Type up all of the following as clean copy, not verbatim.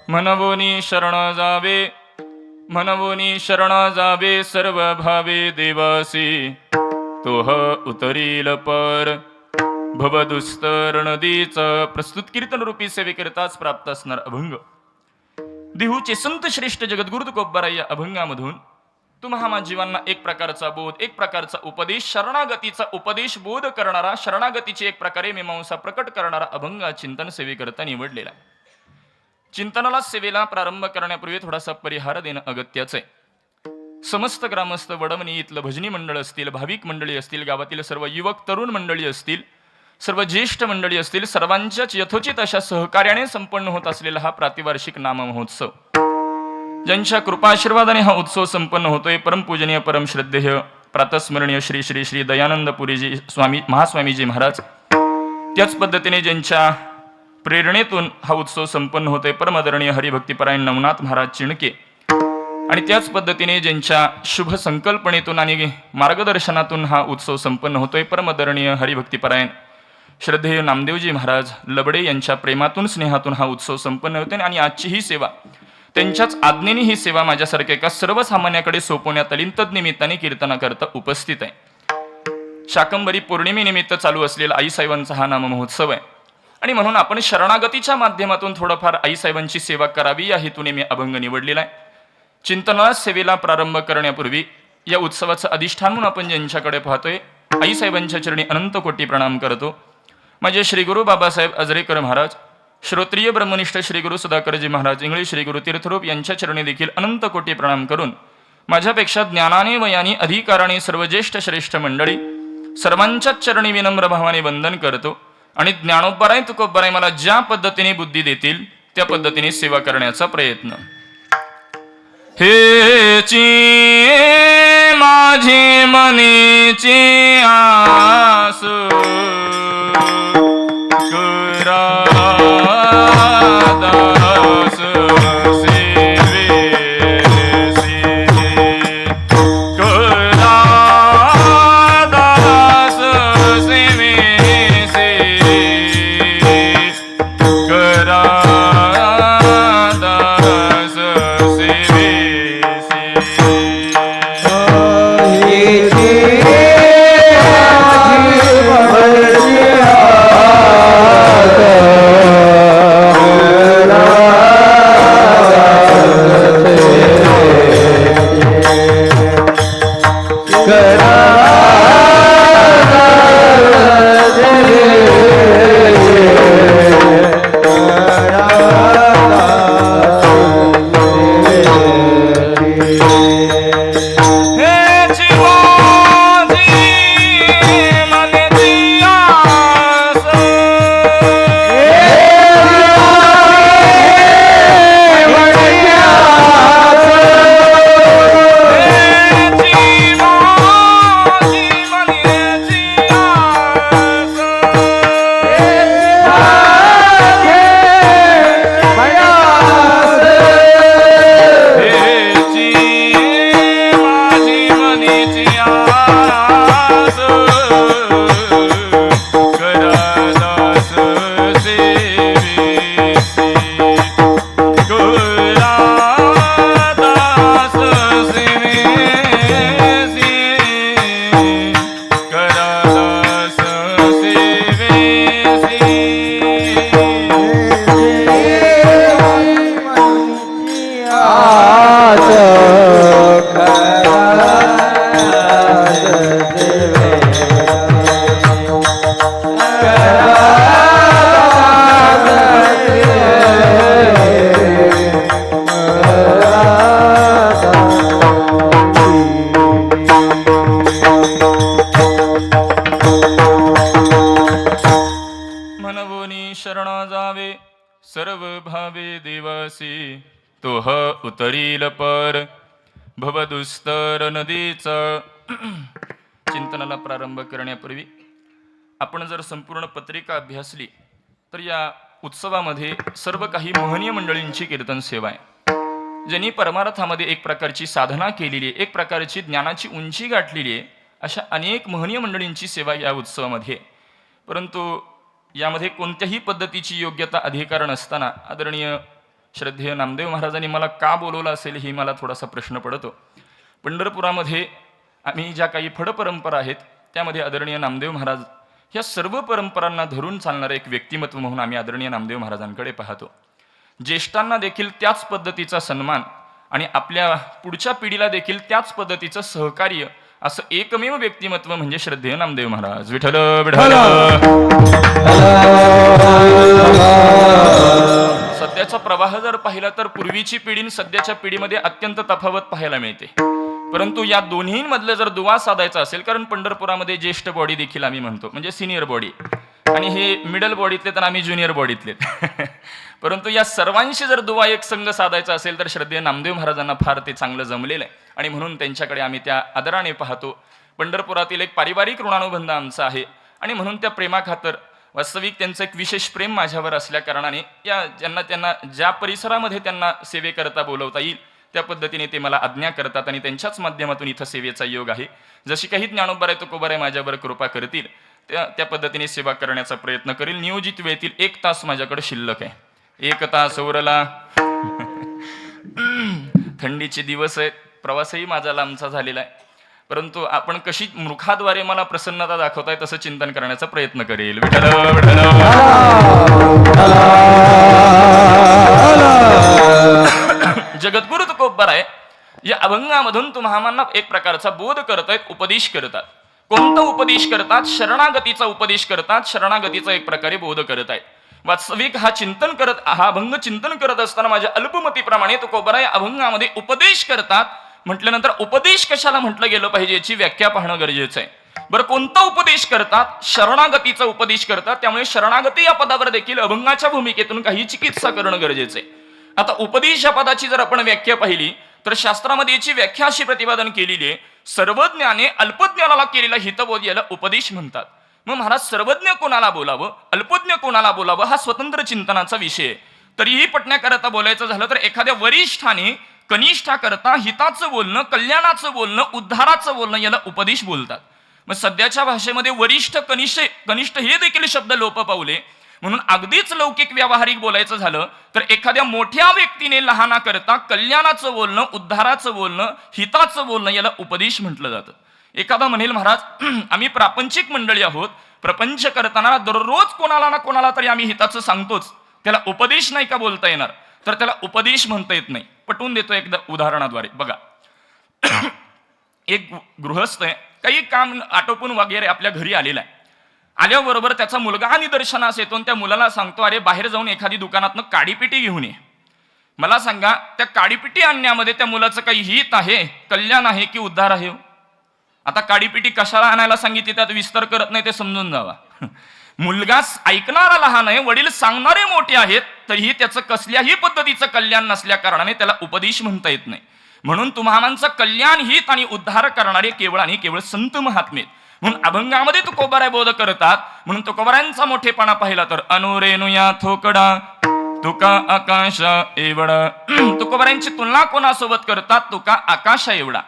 मनवोनी शरण जावे, मनवोनी शरण जावे, सर्व भावे देवासी तोह उतरील पर. भवदुस्तर नदीच. प्रस्तुत कीर्तन रूपी सेवेकरिताच प्राप्त असणार अभंग. देहूचे संत श्रेष्ठ जगद्गुरु तुकोबाराय या अभंगामधून तुम्हा जीवांना एक प्रकारचा बोध, एक प्रकारचा उपदेश, शरणागतीचा उपदेश बोध करणारा, शरणागतीची एक प्रकारे मीमांसा प्रकट करणारा अभंग चिंतन सेवेकरता निवडलेला. चिंतनाला सेवेला प्रारंभ करण्यापूर्वी थोडासा परिहार देणं अगत्याचं आहे. समस्त ग्रामस्थ वडमणी इथलं भजनी मंडळ असतील, भाविक मंडळी असतील, गावातील सर्व युवक तरुण मंडळी असतील, सर्व ज्येष्ठ मंडळी असतील, सर्वांच्याच यथोचित अशा सहकार्याने संपन्न होत असलेला हा प्रातिवार्षिक नाम महोत्सव, ज्यांच्या कृपाशीर्वादाने हा उत्सव संपन्न होतोय, परमपूजनीय परमश्रद्धेय प्रातस्मरणीय श्री श्री श्री दयानंदपुरीजी स्वामी महास्वामीजी महाराज, त्याच पद्धतीने ज्यांच्या प्रेरणेतून हा उत्सव संपन्न होतोय, परमादरणीय हरिभक्तीपरायण नवनाथ महाराज चिणके, आणि त्याच पद्धतीने ज्यांच्या शुभ संकल्पनेतून आणि मार्गदर्शनातून हा उत्सव संपन्न होतोय, परमादरणीय हरिभक्तीपरायण श्रद्धेय नामदेवजी महाराज लबडे यांच्या प्रेमातून स्नेहातून हा उत्सव संपन्न होते. आणि आजची ही सेवा त्यांच्याच आज्ञेने ही सेवा माझ्यासारख्या एका सर्वसामान्याकडे सोपवण्यात आली. तद्निमित्ताने कीर्तनाकरता उपस्थित आहे. शाकंभरी पौर्णिमेनिमित्त चालू असलेला आईसाहेबांचा हा नाम महोत्सव आहे आणि म्हणून आपण शरणागतीच्या माध्यमातून थोडंफार आईसाहेबांची सेवा करावी या हेतूने मी अभंग निवडलेला आहे. चिंतना सेवेला प्रारंभ करण्यापूर्वी या उत्सवाचं अधिष्ठान म्हणून आपण ज्यांच्याकडे पाहतोय, आईसाहेबांच्या चरणी अनंत कोटी प्रणाम करतो. माझे श्री गुरु बाबासाहेब अजरेकर महाराज, श्रोत्रिय ब्रह्मनिष्ठ श्री गुरु सुधाकरजी महाराज इंगळे, श्री गुरु तीर्थरूप यांच्या चरणी देखील अनंत कोटी प्रणाम करून माझ्यापेक्षा ज्ञानाने वयाने अधिकाराने सर्व ज्येष्ठ श्रेष्ठ मंडळी सर्वांच्याच चरणी विनम्र भावाने वंदन करतो. आणि ज्ञानोबराय तुकोबराय मला ज्या पद्धतीने बुद्धी देतील त्या पद्धतीने सेवा करण्याचा प्रयत्न. हेची माझी मनीची आस दास सेवेसी, दास सेवेसी, दास सर्व भावे देवासी तोह उतरील पर. भवदुस्तर नदीचा. चिंतनाला प्रारंभ करण्यापूर्वी आपण जर संपूर्ण पत्रिका अभ्यासली तर या उत्सवामध्ये सर्व काही महनीय मंडळींची कीर्तन सेवा आहे, ज्यांनी परमार्थामध्ये एक प्रकारची साधना केलेली आहे, एक प्रकारची ज्ञानाची उंची गाठलेली आहे. अशा अनेक महनीय मंडळींची सेवा या उत्सवामध्ये. परंतु यामध्ये कोणत्याही पद्धतीची योग्यता अधिकार नसताना आदरणीय श्रद्धेय नामदेव महाराजांनी मला का बोलवलं असेल ही मला थोडासा प्रश्न पडतो. पंढरपुरामध्ये आम्ही ज्या काही फड परंपरा आहेत त्यामध्ये आदरणीय नामदेव महाराज ह्या सर्व परंपरांना धरून चालणारं एक व्यक्तिमत्व म्हणून आम्ही आदरणीय नामदेव महाराजांकडे पाहतो. ज्येष्ठांना देखील त्याच पद्धतीचा सन्मान आणि आपल्या पुढच्या पिढीला देखील त्याच पद्धतीचं सहकार्य असं एकमेव व्यक्तिमत्व म्हणजे श्रद्धेय नामदेव महाराज. विठ्ठल विठ्ठल. सध्याचा प्रवाह जर पाहिला तर पूर्वीची पिढी आणि सध्याच्या पिढीमध्ये अत्यंत तफावत पाहायला मिळते. परंतु या दोन्हीमधलं जर दुवा साधायचा असेल, कारण पंढरपुरामध्ये ज्येष्ठ बॉडी देखील आम्ही म्हणतो म्हणजे सिनियर बॉडी, आणि हे मिडल बॉडीतले तर आम्ही ज्युनियर बॉडीतले. परंतु या सर्वांशी जर दुवा एक संघ साधायचा असेल तर श्रद्धेय नामदेव महाराजांना फार ते चांगलं जमलेलं आहे आणि म्हणून त्यांच्याकडे आम्ही त्या आदराने पाहतो. पंढरपुरातील एक पारिवारिक ऋणानुबंध आमचा आहे आणि म्हणून त्या प्रेमाखातर वास्तविक त्यांचं एक विशेष प्रेम माझ्यावर असल्या कारणाने या त्यांना ज्या परिसरामध्ये त्यांना सेवेकरता बोलवता येईल त्या पद्धतीने ते मला आज्ञा करतात आणि त्यांच्याच माध्यमातून इथं सेवेचा योग आहे. जशी काही ज्ञानोबाराय तुकोबाराय माझ्यावर कृपा करतील त्या पद्धतीने सेवा करण्याचा प्रयत्न करील. नियोजित वेळेतील 1 तास माझ्याकडे शिल्लक आहे. 1 तास उरला. थंडीचे दिवस आहेत, प्रवासही माझा लांबचा झालेला आहे, परंतु आपण कशी मुखाद्वारे मला प्रसन्नता दाखवताय तसं चिंतन करण्याचा प्रयत्न करेल. विठ्ठल विठ्ठल. जगद्गुरु तुकोबाराय या अभंगामधून तुम्हाला एक प्रकारचा बोध करतायत, उपदेश करतात. कोणता उपदेश करतात? शरणागतीचा उपदेश करतात. शरणागतीचा एक प्रकारे बोध करतायत. वास्तविक हा अभंग चिंतन करत असताना माझ्या अल्पमतीप्रमाणे तुकोबाराय अभंगामध्ये उपदेश करतात म्हटल्यानंतर उपदेश कशाला म्हटलं गेलं पाहिजे याची व्याख्या पाहणं गरजेचं आहे. बरं, कोणता उपदेश करतात? शरणागतीचा उपदेश करतात. त्यामुळे शरणागती या पदावर देखील अभंगाच्या भूमिकेतून काही चिकित्सा करणं गरजेचं आहे. आता उपदेश या पदाची जर आपण व्याख्या पाहिली तर शास्त्रामध्ये याची व्याख्या अशी प्रतिपादन केलेली आहे, सर्वज्ञाने अल्पज्ञानाला केलेला हितबोध याला उपदेश म्हणतात. मग महाराज सर्वज्ञ कोणाला बोलावं, अल्पज्ञ कोणाला बोलावं हा स्वतंत्र चिंतनाचा विषय आहे. तरीही पटण्याकरता बोलायचं झालं तर एखाद्या वरिष्ठाने कनिष्ठाकरता हिताचं बोलणं, कल्याणाचं बोलणं, उद्धाराचं बोलणं याला उपदेश बोलतात. मग सध्याच्या भाषेमध्ये वरिष्ठ कनिष्ठ हे देखील शब्द लोप पावले. म्हणून अगदीच लौकिक व्यावहारिक बोलायचं झालं तर एखाद्या मोठ्या व्यक्तीने लहानाकरता कल्याणाचं बोलणं, उद्धाराचं बोलणं, हिताचं बोलणं याला उपदेश म्हटलं जातं. एखादा म्हणेल महाराज आम्ही प्रापंचिक मंडळी आहोत, प्रपंच करताना दररोज कोणाला ना कोणाला तरी आम्ही हिताचं सांगतोच, त्याला उपदेश नाही का बोलता येणार? तर त्याला उपदेश म्हणता येत नाही. पटवून देतो एकदा उदाहरणाद्वारे. बघा, एक गृहस्थ आहे, काही काम आटोपून वगैरे आपल्या घरी आलेला आहे. आल्याबरोबर त्याचा मुलगा निदर्शनास येतो आणि त्या मुलाला सांगतो, अरे बाहेर जाऊन एखादी दुकानातनं काडीपिटी घेऊन ये. मला सांगा त्या काडीपिटी आणण्यामध्ये त्या मुलाचं काही हित आहे, कल्याण आहे की उद्धार आहे? आता काडीपिटी कशाला आणायला सांगितली त्यात विस्तार करत नाही, ते समजून जावा. मुलगा ऐकणारा लहान आहे, वडील सांगणारे मोठे आहेत, तरीही त्याचं कसल्याही पद्धतीचं कल्याण नसल्या कारणाने त्याला उपदेश म्हणता येत नाही. म्हणून तुम्हामांचं कल्याण हित आणि उद्धार करणारे केवळ आणि केवळ संत महात्मे. म्हणून अभंगामध्ये तुकोबाराय बोध करतात. म्हणून तुकोबारायांचा मोठेपणा पाहिला तर अनुरेनुया थोकडा तुका आकाश एवढा. तुकोबारायांची तुलना कोणासोबत करतात? तुका आकाश एवढा.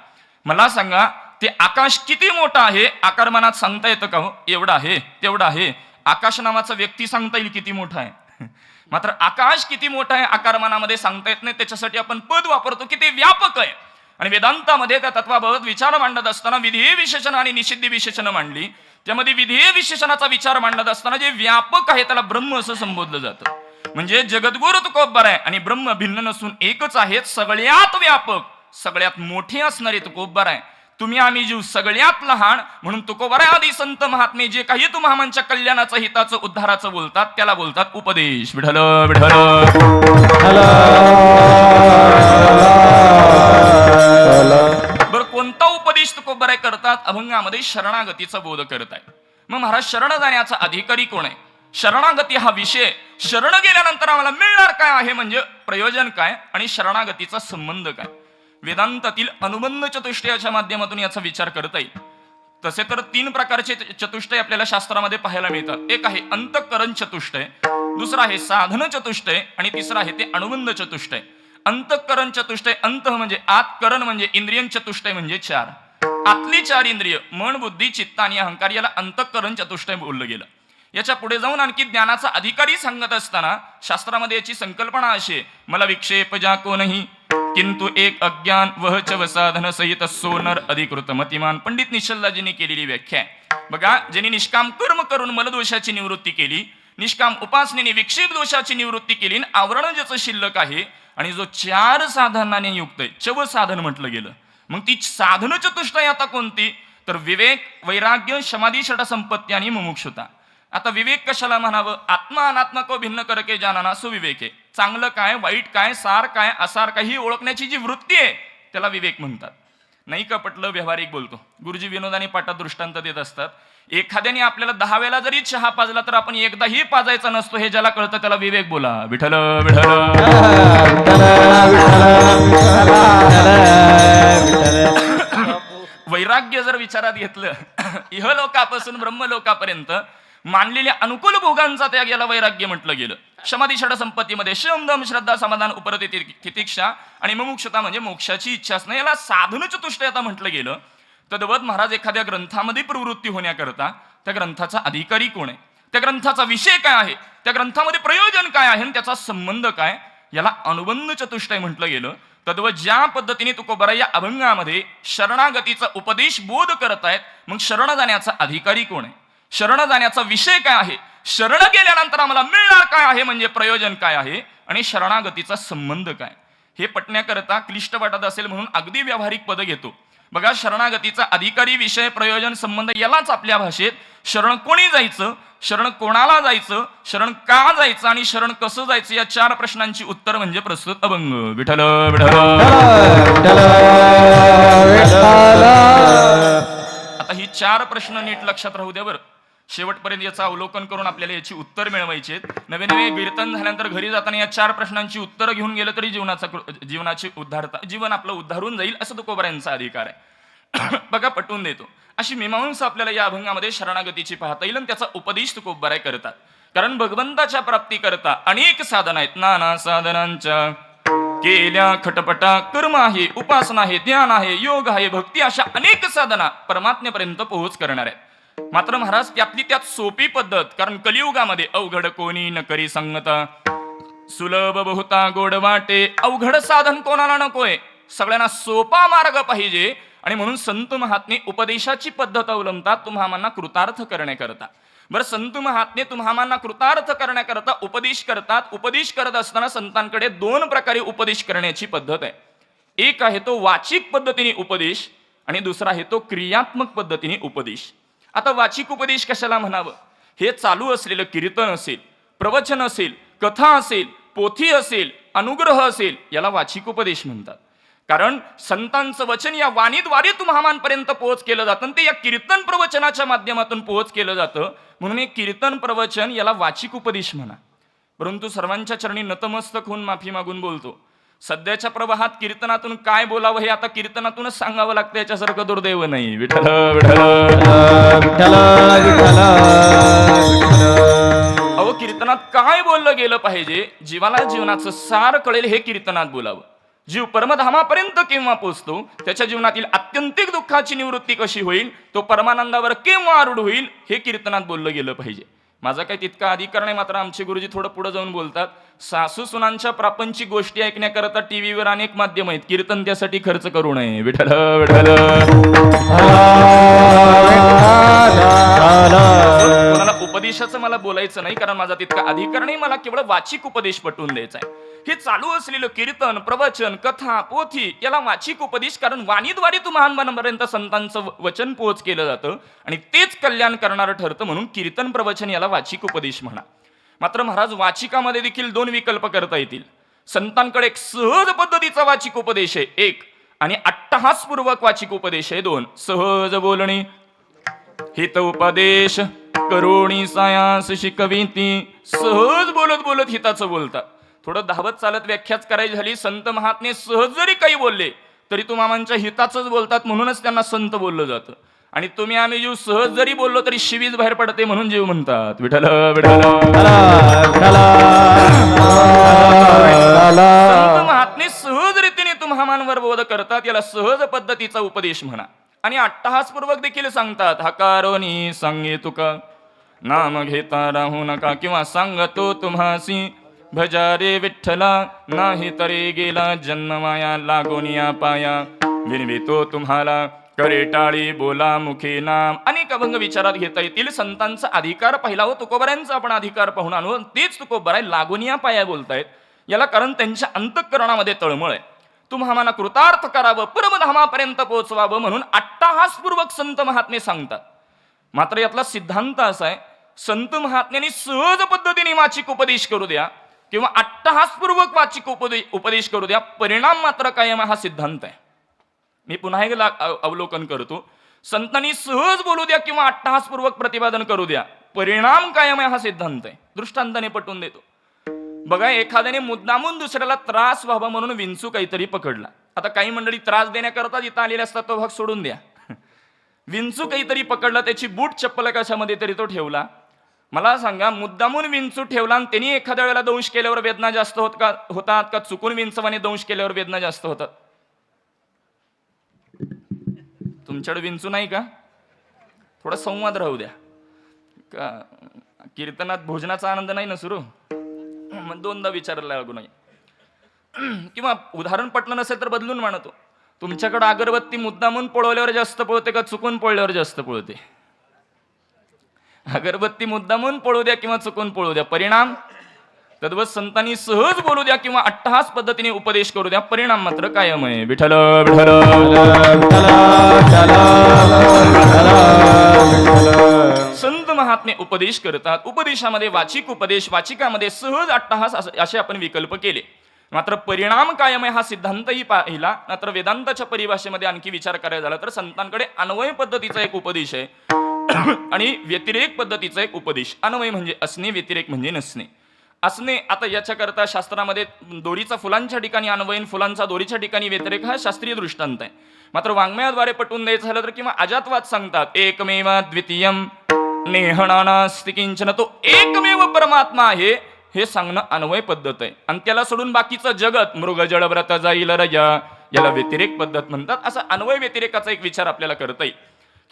मला सांगा ते आकाश किती मोठं आहे? आकारमानात सांगता येतं का हो? एवढा आहे, तेवढा आहे. आकाश नावाचा व्यक्ती सांगता येईल किती मोठा आहे, मात्र आकाश किती मोठा आहे आकारमानामध्ये सांगता येत नाही. त्याच्यासाठी आपण पद वापरतो की ते व्यापक आहे. आणि वेदांतामध्ये त्या तत्वाबाबत विचार मांडत असताना विधेय विशेषण आणि निषिद्धी विशेषण मांडली. त्यामध्ये विधेय विशेषणाचा विचार मांडत असताना जे व्यापक आहे त्याला ब्रह्म असं संबोधलं जातं. म्हणजे जगद्गुरु तुकोबाराय आणि ब्रह्म भिन्न नसून एकच आहेत. सगळ्यात व्यापक, सगळ्यात मोठे असणारे तुकोबाराय. तुम्ही आम्ही जीव सगळ्यात लहान. म्हणून तुकोबाराय आदी संत महात्मे जे काही तुम्हामांच्या कल्याणाचं, हिताचं, उद्धाराचं बोलतात त्याला बोलतात उपदेश. विठ्ठल विठ्ठल. बरं, कोणता उपदेश तुकोबाराय करतात? अभंगामध्ये शरणागतीचा बोध करताय. मग महाराज शरण जाण्याचा अधिकारी कोण आहे? शरणागती हा विषय, शरण गेल्यानंतर आम्हाला मिळणार काय आहे, म्हणजे प्रयोजन काय आणि शरणागतीचा संबंध काय? वेदांतातील अनुबंध चतुष्टयाच्या माध्यमातून याचा विचार करता येईल. तसे तर 3 प्रकारचे चतुष्टय आपल्याला शास्त्रामध्ये पाहायला मिळतात. एक आहे अंतःकरण चतुष्टय, दुसरा आहे साधन चतुष्टय आणि तिसरा आहे ते अनुबंध चतुष्टय. अंतःकरण चतुष्टय, अंत म्हणजे आत, करण म्हणजे इंद्रियन, चतुष्टय म्हणजे 4. आतली 4 इंद्रिय मन, बुद्धी, चित्त आणि अहंकार याला अंतःकरण चतुष्टय बोललं गेलं. याच्या पुढे जाऊन आणखी ज्ञानाचा अधिकारी सांगत असताना शास्त्रामध्ये याची संकल्पना अशी आहे, मला विक्षेप जाको नाही किंतु एक अज्ञान वहच वसाधन सहित सोनर अधिकृत मतिमान. पंडित निश्चलदाजींनी केलेली व्याख्या आहे. बघा, ज्यांनी निष्काम कर्म करून मलदोषाची निवृत्ती केली, निष्काम उपासनेने विक्षेप दोषाची निवृत्ती केली, आवरण ज्याचं शिल्लक आहे, आणि जो 4 साधनाने युक्त आहे, चव साधन म्हटलं गेलं. मग ती साधन चतुष्टय आता कोणती? तर विवेक, वैराग्य, समाधी, षटसंपत्ती आणि मुमुक्षुता. आता विवेक कशाला म्हणावं? आत्मा अनात्मा को भिन्न करके जाणाना सुविवेक आहे. चांगलं काय, वाईट काय, सार काय, असार काय ही ओळखण्याची जी वृत्ती आहे त्याला विवेक म्हणतात. नाही का पटलं? व्यावहारिक बोलतो. गुरुजी विनोदाने पाठात दृष्टांत देत असतात. एखाद्याने आपल्याला 10 वेळा जरी चहा पाजला तर आपण एकदाही पाजायचा नसतो, हे ज्याला कळतं त्याला विवेक बोला. विठ्ठल विठ्ठल. वैराग्य जर विचारात घेतलं, इहलोकापासून ब्रह्मलोकापर्यंत मानलेल्या अनुकूल भोगांचा त्याग याला वैराग्य म्हटलं गेलं. समाधी षटसंपत्तीमध्ये शम दम श्रद्धा समाधान उपरती तितिक्षा आणि मुमुक्षता म्हणजे मोक्षाची इच्छा असणं, याला साधन चतुष्टयता म्हटलं गेलं. तद्वत महाराज एखाद्या ग्रंथामध्ये प्रवृत्ती होण्याकरता त्या ग्रंथाचा अधिकारी कोण आहे, त्या ग्रंथाचा विषय काय आहे, त्या ग्रंथामध्ये प्रयोजन काय आहे, त्याचा संबंध काय, याला अनुबंध चतुष्टय म्हटलं गेलं. तद्वत ज्या पद्धतीने तुकोबरा या अभंगामध्ये शरणागतीचा उपदेश बोध करतायत, मग शरण जाण्याचा अधिकारी कोण आहे, शरण जाण्याचा विषय काय आहे, शरण गेल्यानंतर आम्हाला मिळणार काय आहे म्हणजे प्रयोजन काय आहे, आणि शरणागतीचा संबंध काय, हे पटण्याकरता क्लिष्ट वाटत असेल म्हणून अगदी व्यावहारिक पद घेतो. बघा, शरणागतीचा अधिकारी, विषय, प्रयोजन, संबंध यालाच आपल्या भाषेत शरण कोणी जायचं, शरण कोणाला जायचं, शरण का जायचं आणि शरण कसं जायचं या 4 प्रश्नांची उत्तर म्हणजे प्रस्तुत अभंग. विठ्ठल विठ्ठल. आता ही 4 प्रश्न नीट लक्षात राहू द्या बरं. शेवटपर्यंत याचं अवलोकन करून आपल्याला याची उत्तर मिळवायची आहेत. नवे नवे कीर्तन झाल्यानंतर घरी जाताना या 4 प्रश्नांची उत्तरं घेऊन गेलं तरी जीवनाची जीवन आपलं उद्धारून जाईल, असं तुकोबरा यांचा अधिकार आहे. बघा, पटवून देतो. अशी मीमांसा आपल्याला या अभंगामध्ये शरणागतीची पाहता येईल आणि त्याचा उपदेश तुकोबरा करतात. कारण भगवंताच्या प्राप्ती करता अनेक साधना आहेत. नाना साधनांच्या केल्या खटपटा, कर्म आहे, उपासना आहे, ध्यान आहे, योग आहे, भक्ती, अशा अनेक साधना परमात्म्यापर्यंत पोहोच करणार आहेत. मात्र महाराज त्यातली त्यात सोपी पद्धत, कारण कलियुगामध्ये अवघड कोणी न करी संगता, सुलभ बहुता गोड वाटे, अवघड साधन कोणाला नकोय, सगळ्यांना सोपा मार्ग पाहिजे. आणि म्हणून संत महात्मे उपदेशाची पद्धत अवलंबतात तुम्हामांना कृतार्थ करण्याकरता. बरं, संत महात्मे तुम्हामांना कृतार्थ करण्याकरता उपदेश करतात. उपदेश करत असताना संतांकडे 2 प्रकारे उपदेश करण्याची पद्धत आहे. एक आहे तो वाचिक पद्धतीने उपदेश आणि दुसरा आहे तो क्रियात्मक पद्धतीने उपदेश. आता वाचिक उपदेश कशाला म्हणावं? हे चालू असलेलं कीर्तन असेल, प्रवचन असेल, कथा असेल, पोथी असेल, अनुग्रह असेल, याला वाचिक उपदेश म्हणतात. कारण संतांचं वचन या वाणीद्वारे तुम्हामांपर्यंत पोहोच केलं जातं, ते या कीर्तन प्रवचनाच्या माध्यमातून पोहोच केलं जातं. म्हणून हे कीर्तन प्रवचन याला वाचिक उपदेश म्हणा. परंतु सर्वांच्या चरणी नतमस्तक होऊन माफी मागून बोलतो, सध्याच्या प्रवाहात कीर्तनातून काय बोलावं हे आता कीर्तनातूनच सांगावं लागतं, याच्यासारखं दुर्दैव नाही. विठ्ठल विठ्ठल विठ्ठल विठ्ठल. अहो, कीर्तनात काय बोललं गेलं पाहिजे, जीवाला जीवनाचं सार कळेल हे कीर्तनात बोलावं. जीव परमधामापर्यंत केव्हा पोचतो, त्याच्या जीवनातील आत्यंतिक दुःखाची निवृत्ती कशी होईल, तो परमानंदावर केव्हा आरूढ होईल, हे कीर्तनात बोललं गेलं पाहिजे. माझा काही तितका अधिकार नाही. मात्र आमचे गुरुजी थोडं पुढे जाऊन बोलतात, सासू सुनांच्या प्रापंचिक गोष्टी ऐकण्याकरता टीव्हीवर अनेक माध्यम आहेत, कीर्तन त्यासाठी खर्च करू नये. विठ्ठल विठ्ठल. कोणाला उपदेशाचं मला बोलायचं नाही, कारण माझा तितका अधिकार नाही. मला केवळ वाचिक उपदेश पटवून द्यायचा आहे. हे चालू असलेलं कीर्तन, प्रवचन, कथा, पोथी याला वाचिक उपदेश, कारण वाणीद्वारे तुम्हांपर्यंत संतांचं वचन पोहोच केलं जातं आणि तेच कल्याण करणारं ठरतं. म्हणून कीर्तन प्रवचन याला वाचिक उपदेश म्हणा. मात्र महाराज वाचिकामध्ये देखील 2 विकल्प करता येतील. संतांकडे एक सहज पद्धतीचा वाचिक उपदेश आहे 1, आणि अट्टहासपूर्वक वाचिक उपदेश आहे 2. सहज बोलणे हित उपदेश करोणी सायास शिकविती. सहज बोलत बोलत हिताचं बोलतात. थोडं धावत चालत व्याख्याच करायची झाली, संत महात्मे सहज जरी काही बोलले तरी तुम्हामांच्या हिताचंच बोलतात, म्हणूनच त्यांना संत बोललं जातं. आणि तुम्ही आम्ही जीव सहज जरी बोललो तरी शिवीच बाहेर पडते, म्हणून जीव म्हणतात. विठ्ठल विठ्ठल. संत महात्मे सहज रीतीने तुम्हामांवर बोध करतात, याला सहज पद्धतीचा उपदेश म्हणा. आणि अट्टहासपूर्वक देखील सांगतात, हकारोनी सांगे तुका नाम घेता राहू नका. किंवा सांगतो तुम्हासी भजा रे विठ्ठला, नाही तरी गेला जन्म माया लागोनिया पाया. विनवितो तुम्हाला करे टाळी बोला मुखी नाम. अनेक अभंग विचारात घेता येतील. संतांचा अधिकार पाहिला हो, तुकोबऱ्यांचा आपण अधिकार पाहून आणू. तेच तुकोबराय लागोनिया पाया बोलतायत. याला कारण त्यांच्या अंतःकरणामध्ये तळमळ आहे. तुम्हाला कृतार्थ करावं, परमधामापर्यंत पोहोचवावं म्हणून अट्टहासपूर्वक संत महात्मे सांगतात. मात्र यातला सिद्धांत असा आहे, संत महात्म्यांनी सहज पद्धतीने वाचिक उपदेश करू द्या किंवा अट्टहासपूर्वक वाचिक उपदेश करू द्या, परिणाम मात्र कायम हा सिद्धांत आहे. मी पुन्हा एकदा अवलोकन करतो. संतांनी सहज बोलू द्या किंवा अट्टहासपूर्वक प्रतिपादन करू द्या, परिणाम कायम आहे हा सिद्धांत आहे. दृष्टांताने पटवून देतो. बघा, एखाद्याने मुद्दामून दुसऱ्याला त्रास व्हावा म्हणून विंचू काहीतरी पकडला. आता काही मंडळी त्रास देण्याकरता जिथं आलेले असतात तो भाग सोडून द्या. विंचू काहीतरी पकडला, त्याची बूट चप्पल कशामध्ये तरी तो ठेवला. मला सांगा, मुद्दामून विंचू ठेवला आणि त्यांनी एखाद्या वेळेला दंश केल्यावर वेदना जास्त होतात का चुकून विंचवाने दंश केल्यावर वेदना जास्त होतात? तुमच्याकडे विंचू नाही का? थोडा संवाद राहू द्या. का कीर्तनात भोजनाचा आनंद नाही ना सुरू? मग दोनदा विचारायला लागू नये. किंवा उदाहरण पटलं नसेल तर बदलून म्हणतो, तुमच्याकडे अगरबत्ती मुद्दामून पळवल्यावर जास्त पळते का चुकून पळल्यावर जास्त पळते? अगरबत्ती मुद्दामून पळू द्या किंवा चुकून पळू द्या, परिणाम तद्वत संतांनी सहज बोलू द्या किंवा अट्टहास पद्धतीने उपदेश करू द्या, परिणाम मात्र कायम आहे. विठ्ठल विठ्ठल. संत महात्मे उपदेश करतात. उपदेशामध्ये वाचिक उपदेश, वाचिकामध्ये सहज अट्टहास असे आपण विकल्प केले. मात्र परिणाम कायम आहे हा सिद्धांतही पाहिला. मात्र वेदांताच्या परिभाषेमध्ये आणखी विचार करायचा झाला तर संतांकडे अन्वय पद्धतीचा एक उपदेश आहे आणि व्यतिरेक पद्धतीचा एक उपदेश. अन्वय म्हणजे असणे, व्यतिरेक म्हणजे नसणे. असणे, आता याच्याकरता शास्त्रामध्ये दोरीचा फुलांच्या ठिकाणी अन्वयन, फुलांचा दोरीच्या ठिकाणी व्यतिरेक हा शास्त्रीय दृष्टांत आहे. मात्र वाङ्मयाद्वारे पटवून द्यायचं झालं तर किंवा अजातवाद सांगतात, एकमेव द्वितीयम नेहणानास्ति किंचन, तो एकमेव परमात्मा आहे हे सांगणं अन्वय पद्धत आहे. आणि त्याला सोडून बाकीचं जगत मृग जड व्रत जाईल रजा, याला व्यतिरेक पद्धत म्हणतात. असा अन्वय व्यतिरेकाचा एक विचार आपल्याला करता येईल.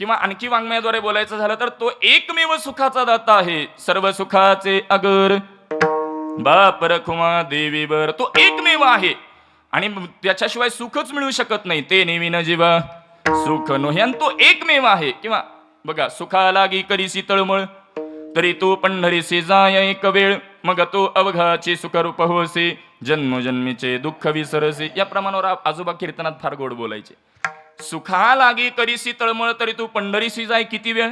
किंवा आणखी वाङ्मयाद्वारे बोलायचं झालं तर तो एकमेव सुखाचा दाता आहे, सर्व सुखाचे अगर बाप रखुमा देवीवर, तो एकमेव आहे आणि त्याच्याशिवाय सुखच मिळू शकत नाही. ते नेविन जीवा सुख नोहे, आणि तो एकमेव आहे. किंवा बघा, सुखा लागी करीसी तळमळ तरी तू पंढरीसी जाय एक वेळ, मग तो अवघाची सुखरूप होसे, जन्मोजन्मीचे दुःख विसरसे. या प्रमाणावर आजोबा कीर्तनात फार गोड बोलायचे. सुखा लागी करीसी तळमळ तरी तू पंढरीसी जाय, किती वेळ?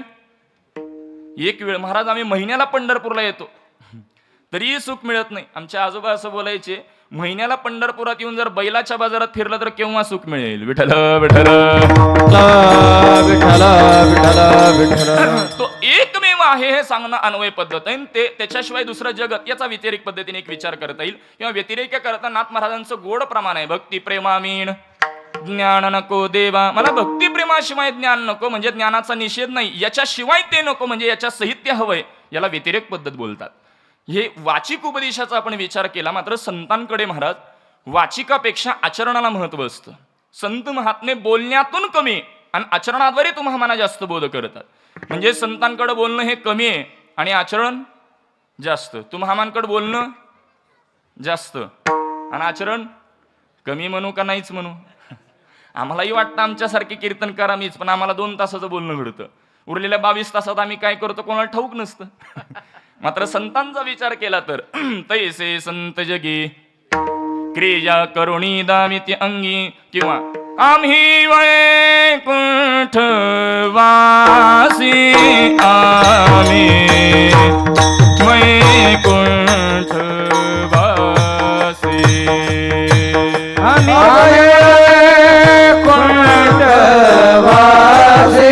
एक वेळ. महाराज, आम्ही महिन्याला पंढरपूरला येतो तरीही सुख मिळत नाही. आमचे आजोबा असं बोलायचे, महिन्याला पंढरपुरात येऊन जर बैलाच्या बाजारात फिरलं तर केव्हा सुख मिळेल? विठ्ठल विठ्ठल विठ्ठल विठ्ठल. तो एकमेव आहे हे सांगणं अन्वय पद्धत आहे. ते त्याच्याशिवाय दुसरं जगत, याचा व्यतिरेक पद्धतीने एक विचार करता येईल. किंवा व्यतिरेक करता नाथ महाराजांचं गोड प्रमाण आहे, भक्ती प्रेमामीण ज्ञान नको देवा. मला भक्ती प्रेमाशिवाय ज्ञान नको म्हणजे ज्ञानाचा निषेध नाही, याच्याशिवाय ते नको म्हणजे याच्या साहित्य हवंय, याला व्यतिरेक पद्धत बोलतात. हे वाचिक उपदेशाचा आपण विचार केला. मात्र संतांकडे महाराज वाचिकापेक्षा आचरणाला महत्व असतं. संत महात्मे बोलण्यातून कमी आणि आचरणाद्वारे तुम्हाला जास्त बोध करतात. म्हणजे संतांकडे बोलणं हे कमी आहे आणि आचरण जास्त. तुम्हामांकडे बोलणं जास्त आणि आचरण कमी म्हणू का नाहीच म्हणू? आम्हालाही वाटतं आमच्यासारखे कीर्तनकार आम्हीच, पण आम्हाला 2 तासाचं बोलणं घडतं. उरलेल्या 22 तासात आम्ही काय करतो कोणाला ठाऊक नसतं. मात्र संतांचा विचार केला तर तैसे संत जगी क्रिया करुणी दामिती अंगी. किंवा आम्ही वैकुंठ वासी, आम्ही वैकुंठ वासी, आम्ही वैकुंठ वासी,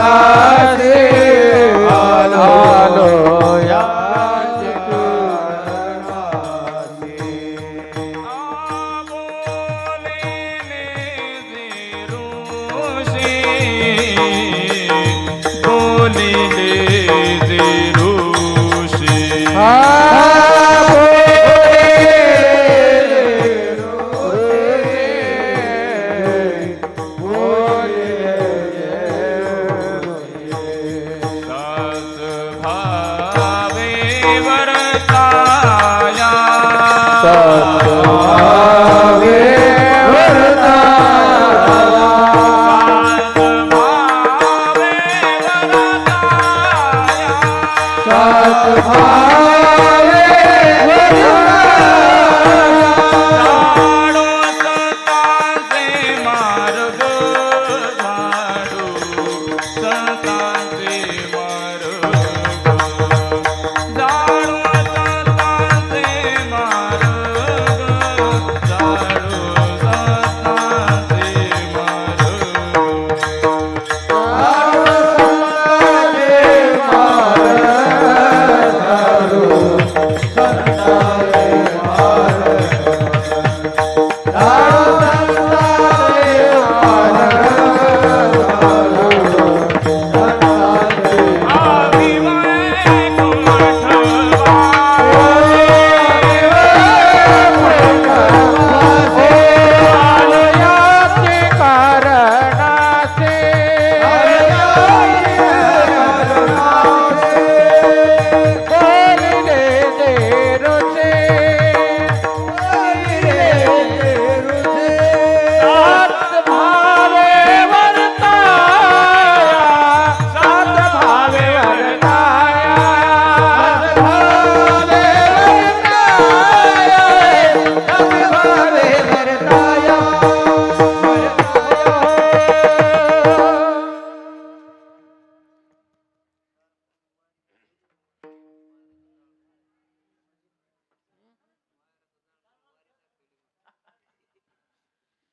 कारणासे बोलिले जे ऋषी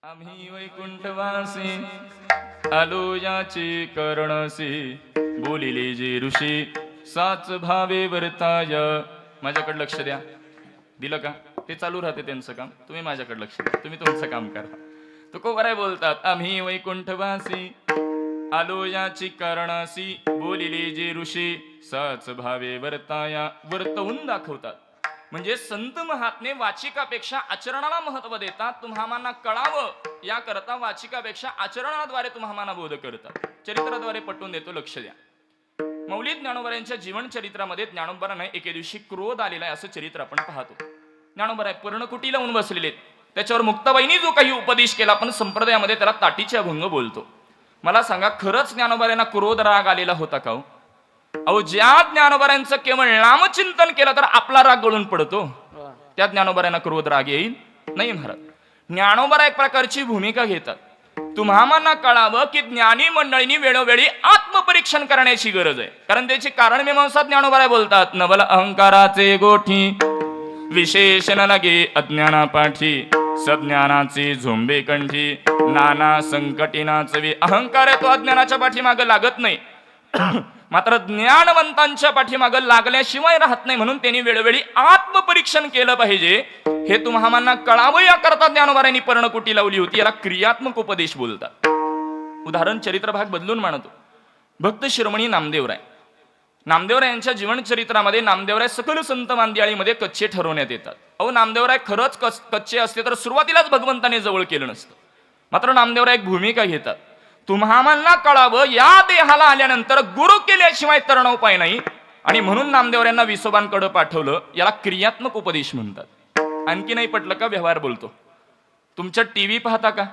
आम्ही वैकुंठवासी आलो याची करणसी बोलिले जे ऋषी साच भावे वर्ताय. माझ्याकडे लक्ष द्या. दिलं का? ते चालू राहते त्यांचं काम. तुम्ही माझ्याकडे लक्ष द्या. तुम्ही तुमचं काम करा. तुकोबराय बोलतात आम्ही वैकुंठवासी आलो याची कारणासी बोलिले जे ऋषी साच भावे वर्ताया. वर्तवून दाखवतात. म्हणजे संत महात्मे वाचिकापेक्षा आचरणाला महत्व देतात. तुम्हामांना कळावं याकरता वाचिकापेक्षा आचरणाद्वारे तुम्हामांना बोध करतात. चरित्राद्वारे पटवून देतो. लक्ष द्या. मौलिक ज्ञानोबरांच्या जीवन चरित्रामध्ये ज्ञानोबरांना एके दिवशी क्रोध आलेला आहे असं चरित्र आपण पाहतो. ज्ञानोबराय पर्णकुटी लावून बसलेले. त्याच्यावर मुक्ताबाईंनी जो काही उपदेश केला आपण संप्रदायामध्ये त्याला ताटीचे अभंग बोलतो. मला सांगा खरंच ज्ञानोबरांना क्रोध राग आलेला होता का? अहो ज्या ज्ञानोबरांचं केवळ नामचिंतन केलं तर आपला राग गळून पडतो. त्या ज्ञानोबरांना क्रोध राग येईल नाही महाराज. ज्ञानोबरा एक प्रकारची भूमिका घेतात. तुम्हामांना कळावं की ज्ञानी मंडळींनी वेळोवेळी आत्मपरीक्षण करण्याची गरज आहे. कारण त्याची कारण मीमांसा ज्ञानोबरा बोलतात. नवल अहंकाराचे गोठी विशेषण लागे अज्ञाना पाठी सज्ञानाचे झोंबे कंठी नाना संकटीना चवी. अहंकार तो अज्ञानाच्या पाठीमागं लागत नाही मात्र ज्ञानवंतांच्या पाठीमागं लागल्याशिवाय राहत नाही. म्हणून त्यांनी वेळोवेळी आत्मपरीक्षण केलं पाहिजे हे तुम्हामांना कळावं याकरता ज्ञानोबरांनी पर्णकुटी लावली होती. याला क्रियात्मक उपदेश बोलतात. उदाहरण चरित्र भाग बदलून मानतो. भक्त शिरोमणी नामदेवराय. नामदेवराय यांच्या जीवन चरित्रामध्ये नामदेवराय सकल संत मांदियाळीमध्ये कच्चे ठरवण्यात येतात. अहो नामदेवराय खरंच कच्चे असते तर सुरुवातीलाच भगवंताने जवळ केलं नसतं. मात्र नामदेवराय एक भूमिका घेतात. तुम्हामांना कळावं या देहाला आल्यानंतर गुरु केल्याशिवाय तरण उपाय नाही. आणि म्हणून नामदेवरायांना विसोबांकडे पाठवलं. याला क्रियात्मक उपदेश म्हणतात. आणखी नाही पटलं का? व्यवहार बोलतो. तुमच्या टीव्ही पाहता का?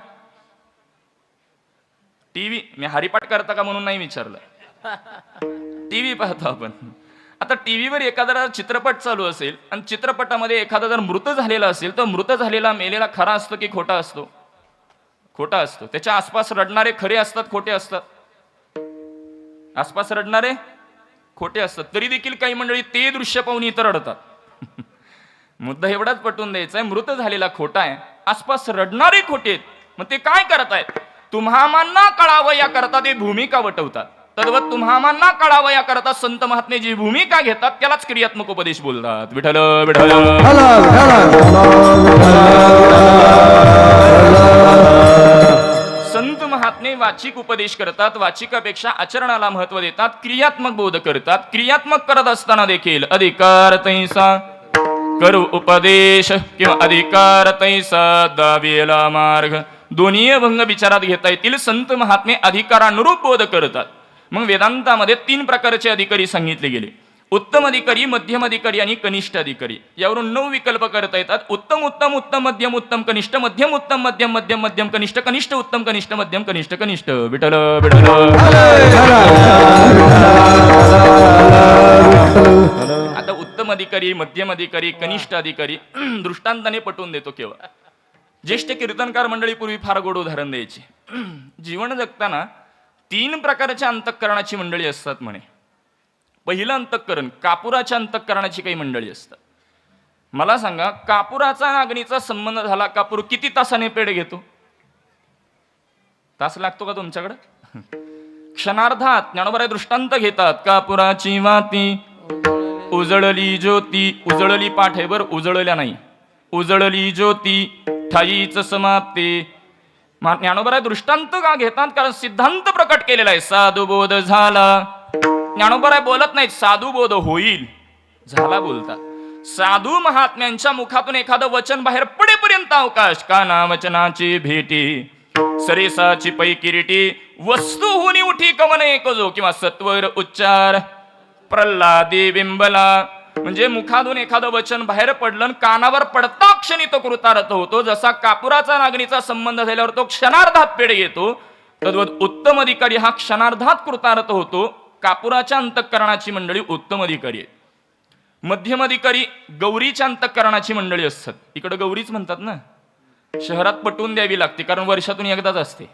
टीव्ही मी हरिपाठ करता का म्हणून नाही विचारलं. टीव्ही पाहतो आपण. आता टीव्हीवर एखादा चित्रपट चालू असेल आणि चित्रपटामध्ये एखादा जर मृत झालेला असेल तर मृत झालेला मेलेला खरा असतो की खोटा असतो? खोटा असतो. त्याच्या आसपास रडणारे खरे असतात खोटे असतात? आसपास रडणारे खोटे असतात. तरी देखील काही मंडळी ते दृश्य पाहून इतर रडतात. मुद्दा एवढाच पटवून द्यायचा आहे. मृत झालेला खोटा आहे, आसपास रडणारे खोटे आहेत. मग ते काय करतायत? तुम्हामांना कळावं याकरता ते भूमिका वटवतात. तद्वत तुम्हामांना कळावं याकरता संत महात्मे जी भूमिका घेतात त्यालाच क्रियात्मक उपदेश बोलतात. विठ्ठल विठ्ठल. संत महात्मे वाचिक उपदेश करतात, वाचिकापेक्षा आचरणाला महत्व देतात, क्रियात्मक बोध करतात. क्रियात्मक करत असताना देखील अधिकार तैसा करू उपदेश किंवा अधिकार तैसा दावेला मार्ग, दोन्ही अभंग विचारात घेता येतील. संत महात्मे अधिकारानुरूप बोध करतात. मग वेदांतामध्ये 3 प्रकारचे अधिकारी सांगितले गेले: उत्तम अधिकारी, मध्यम अधिकारी आणि कनिष्ठ अधिकारी. यावरून 9 विकल्प करता येतात. उत्तम उत्तम उत्तम मध्यम उत्तम कनिष्ठ, मध्यम उत्तम मध्यम मध्यम मध्यम कनिष्ठ, कनिष्ठ उत्तम कनिष्ठ मध्यम कनिष्ठ कनिष्ठ. विठ्ठल विठ्ठल. आता उत्तम अधिकारी, मध्यम अधिकारी, कनिष्ठ अधिकारी दृष्टांताने पटवून देतो. केवळ ज्येष्ठ कीर्तनकार मंडळी पूर्वी फार गोड उदाहरण द्यायचे. जीवन जगताना 3 प्रकारच्या अंतःकरणाची मंडळी असतात म्हणे. पहिलं अंतःकरण कापुराच्या अंतःकरणाची काही मंडळी असतात. मला सांगा, कापुराचा आणि अग्नीचा संबंध झाला, कापूर किती तासाने पेढ घेतो? तास लागतो का तुमच्याकडे? क्षणार्धात. ज्ञानोबा दृष्टांत घेतात. कापुराची वाती उजळली ज्योती, उजळली पाठ आहे बर, उजळल्या नाही, उजळली ज्योती ठाईच समाप्ती. ज्ञानोबा दृष्टांत का घेतात? कारण सिद्धांत प्रकट केलेला आहे. साधू बोध झाला. ज्ञानोबा बोलत नाहीत साधू बोध होईल, झाला बोलतात. साधू महात्म्यांच्या मुखातून एखादं वचन बाहेर पडेपर्यंत अवकाश. काना वचनाची भेटी सरेसाची पै किरीटी, वस्तू होनी उठी कवन एक जो, किंवा सत्वर उच्चार प्रल्हादी बिंबला. म्हणजे मुखातून एखादं वचन बाहेर पडलं, कानावर पडता क्षणी तो कृतार्थ होतो. जसा कापुराचा नागणीचा संबंध झाल्यावर तो क्षणार्धात पेढ घेतो, तद्वत उत्तम अधिकारी हा क्षणार्धात कृतार्थ होतो. कापुराच्या अंतःकरणाची मंडळी उत्तम अधिकारी आहेत. मध्यम अधिकारी गौरीच्या अंतःकरणाची मंडळी असतात. इकडे गौरीच म्हणतात ना, शहरात पटवून द्यावी लागते कारण वर्षातून एकदाच असते.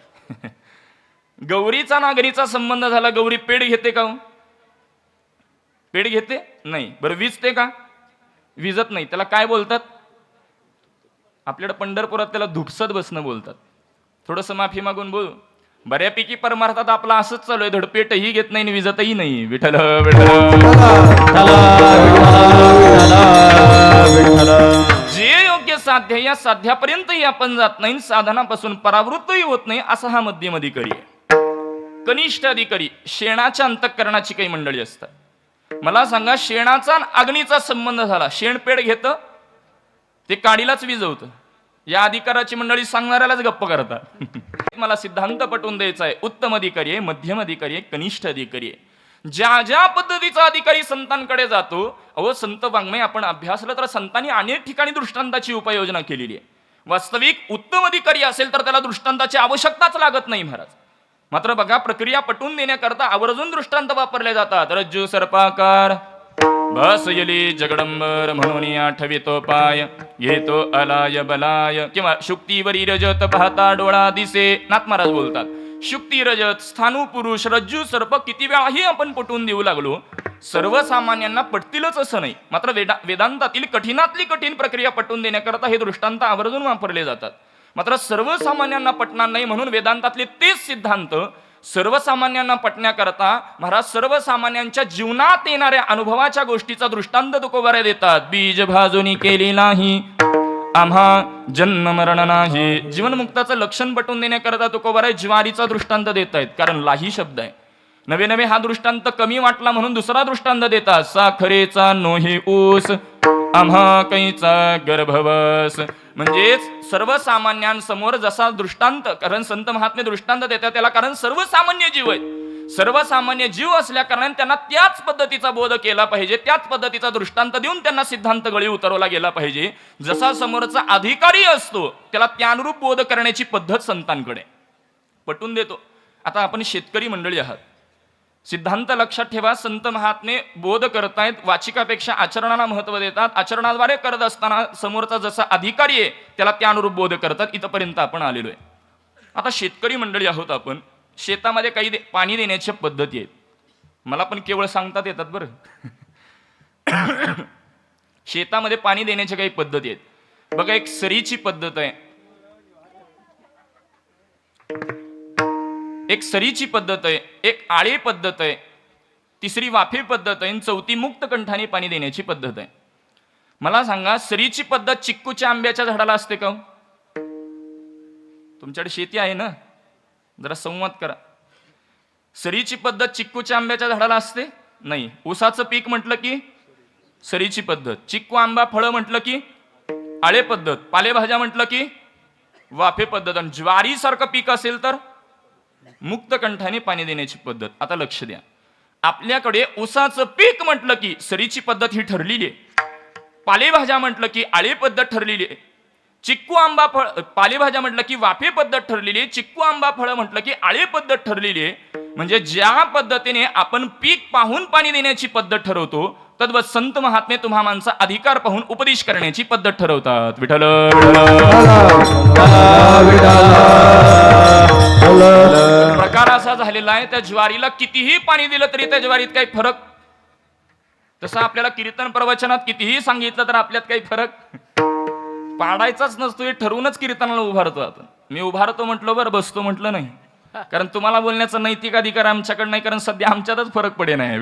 गौरीचा नागरीचा संबंध झाला, गौरी पेढ घेते का? पेढ घेते नाही. बरं विजते का? विजत नाही. त्याला काय बोलतात? आपल्याकडे पंढरपुरात त्याला धुपसत बसणं बोलतात. थोडंसं माफी मागून बोलू. बऱ्यापैकी परमार्थात आपला असंच चालू आहे, धडपेटही घेत नाही आणि विजतही नाही. विठ्ठल जे योग्य साध्य, या साध्यापर्यंतही आपण जात नाही, साधनापासून परावृत्तही होत नाही, असा हा मध्यम अधिकारी आहे. कनिष्ठ अधिकारी शेणाच्या अंतःकरणाची काही मंडळी असतात. मला सांगा, शेणाचा अग्नीचा संबंध झाला, शेण पेढ घेतं, ते काडीलाच विजवतं. या अधिकाराची मंडळी सांगणाऱ्यालाच गप्प करतात. मला सिद्धांत पटवून द्यायचा आहे. उत्तम अधिकारी आहे, मध्यम अधिकारी आहे, कनिष्ठ अधिकारी आहे. ज्या ज्या पद्धतीचा अधिकारी संतांकडे जातो, अहो संत वाङ्मय आपण अभ्यासलं तर संतांनी अनेक ठिकाणी दृष्टांताची उपाययोजना केलेली आहे. वास्तविक उत्तम अधिकारी असेल तर त्याला दृष्टांताची आवश्यकताच लागत नाही महाराज. मात्र बघा, प्रक्रिया पटवून देण्याकरता आवर्जून दृष्टांत वापरले जातात. रज्जू सर्पाकार बसयली जगडंबर म्हणून आठवितो पाय, येतो अलाय बलाय, किंवा शुक्तीवरी रजत पाहता डोळा दिसे. नाथ महाराज बोलतात, शुक्ती रजत स्थाणू पुरुष रज्जू सर्प किती वेळाही आपण पटवून देऊ लागलो, सर्वसामान्यांना पटतीलच असं नाही. मात्र वेदांतातील कठीणातली कठीण प्रक्रिया पटवून देण्याकरता हे दृष्टांत आवर्जून वापरले जातात. मात्र सर्वसामान्यांना पटणार नाही म्हणून वेदांतातले तेच सिद्धांत सर्वसामान्यांना पटण्याकरता महाराज सर्वसामान्यांच्या जीवनात येणाऱ्या अनुभवाच्या गोष्टीचा दृष्टांत तुकोबारे देतात. बीज भाजूनी केली नाही आम्हा जन्म मरण नाही. जीवनमुक्ताचं लक्षण पटवून देण्याकरता तुकोबारे ज्वारीचा दृष्टांत देत आहेत, कारण लाही शब्द आहे. नवे नवे हा दृष्टांत कमी वाटला म्हणून दुसरा दृष्टांत देतात. साखरेचा नोही ऊस आम्हा कैचा गर्भवस. म्हणजेच सर्वसामान्यांसमोर जसा दृष्टांत, कारण संत महात्मे दृष्टांत देतात त्याला, कारण सर्वसामान्य जीव आहेत. सर्वसामान्य जीव असल्या कारणाने त्यांना त्याच पद्धतीचा बोध केला पाहिजे, त्याच पद्धतीचा दृष्टांत देऊन त्यांना सिद्धांत गळी उतरवला गेला पाहिजे. जसा समोरचा अधिकारी असतो त्याला त्यानुरूप बोध करण्याची पद्धत संतांकडे पटवून देतो. आता आपण शेतकरी मंडळी आहात. सिद्धांत लक्षात ठेवा, संत महात्मे बोध करतायत, वाचिकापेक्षा आचरणाला महत्व देतात. आचरणाद्वारे करत असताना समोरचा जसा अधिकारी आहे त्याला त्यानुरूप बोध करतात. इथपर्यंत आपण आलेलो आहे. आता शेतकरी मंडळी आहोत आपण. शेतामध्ये काही पाणी देण्याच्या पद्धती आहेत. मला पण केवळ सांगतात येतात बरं. शेतामध्ये पाणी देण्याच्या काही पद्धती आहेत बघा. एक सरीची पद्धत आहे, एक सरीची पद्धत आहे, एक आळे पद्धत आहे, तिसरी वाफे पद्धत आहे, आणि चौथी मुक्त कंठाने पाणी देण्याची पद्धत आहे. मला सांगा, सरीची पद्धत चिक्कूच्या आंब्याच्या झाडाला असते का? तुमच्याकडे शेती आहे ना? जरा संवाद करा. सरीची पद्धत चिक्कूच्या आंब्याच्या झाडाला असते नाही. ऊसाचं पीक म्हटलं की सरीची पद्धत, चिक्कू आंबा फळं म्हटलं की आळे पद्धत, पालेभाज्या म्हटलं की वाफे पद्धत, आणि ज्वारीसारखं पीक असेल तर मुक्त कंठाने पाणी देण्याची पद्धत. आता लक्ष द्या, आपल्याकडे ऊसाचं पीक म्हटलं की सरीची पद्धत ही ठरलेली आहे, पालेभाज्या म्हटलं की आळे पद्धत ठरलेली आहे, चिक्कू आंबा फळ पालेभाज्या म्हटलं की वाफे पद्धत ठरलेली आहे, चिक्कू आंबा फळं म्हटलं की आळे पद्धत ठरलेली आहे. म्हणजे ज्या पद्धतीने आपण पीक पाहून पाणी देण्याची पद्धत ठरवतो, तद्वत संत महात्मे तुम्हा माणसा अधिकार पाहून उपदेश करण्याची पद्धत ठरवतात. विठ्ठल प्रकार असा झालेला आहे, त्या ज्वारीला कितीही पाणी दिलं तरी त्या ज्वारीत काही फरक. तसं आपल्याला कीर्तन प्रवचनात कितीही सांगितलं तर आपल्यात काही फरक पाडायचाच नसतो. हे ठरवूनच कीर्तनाला उभारतो आपण. मी उभारतो म्हटलं बरं, बसतो म्हटलं नाही, कारण तुम्हाला बोलण्याचा नैतिक अधिकार आमच्याकडे नाही, कारण सध्या आमच्यातच फरक पडे नाही.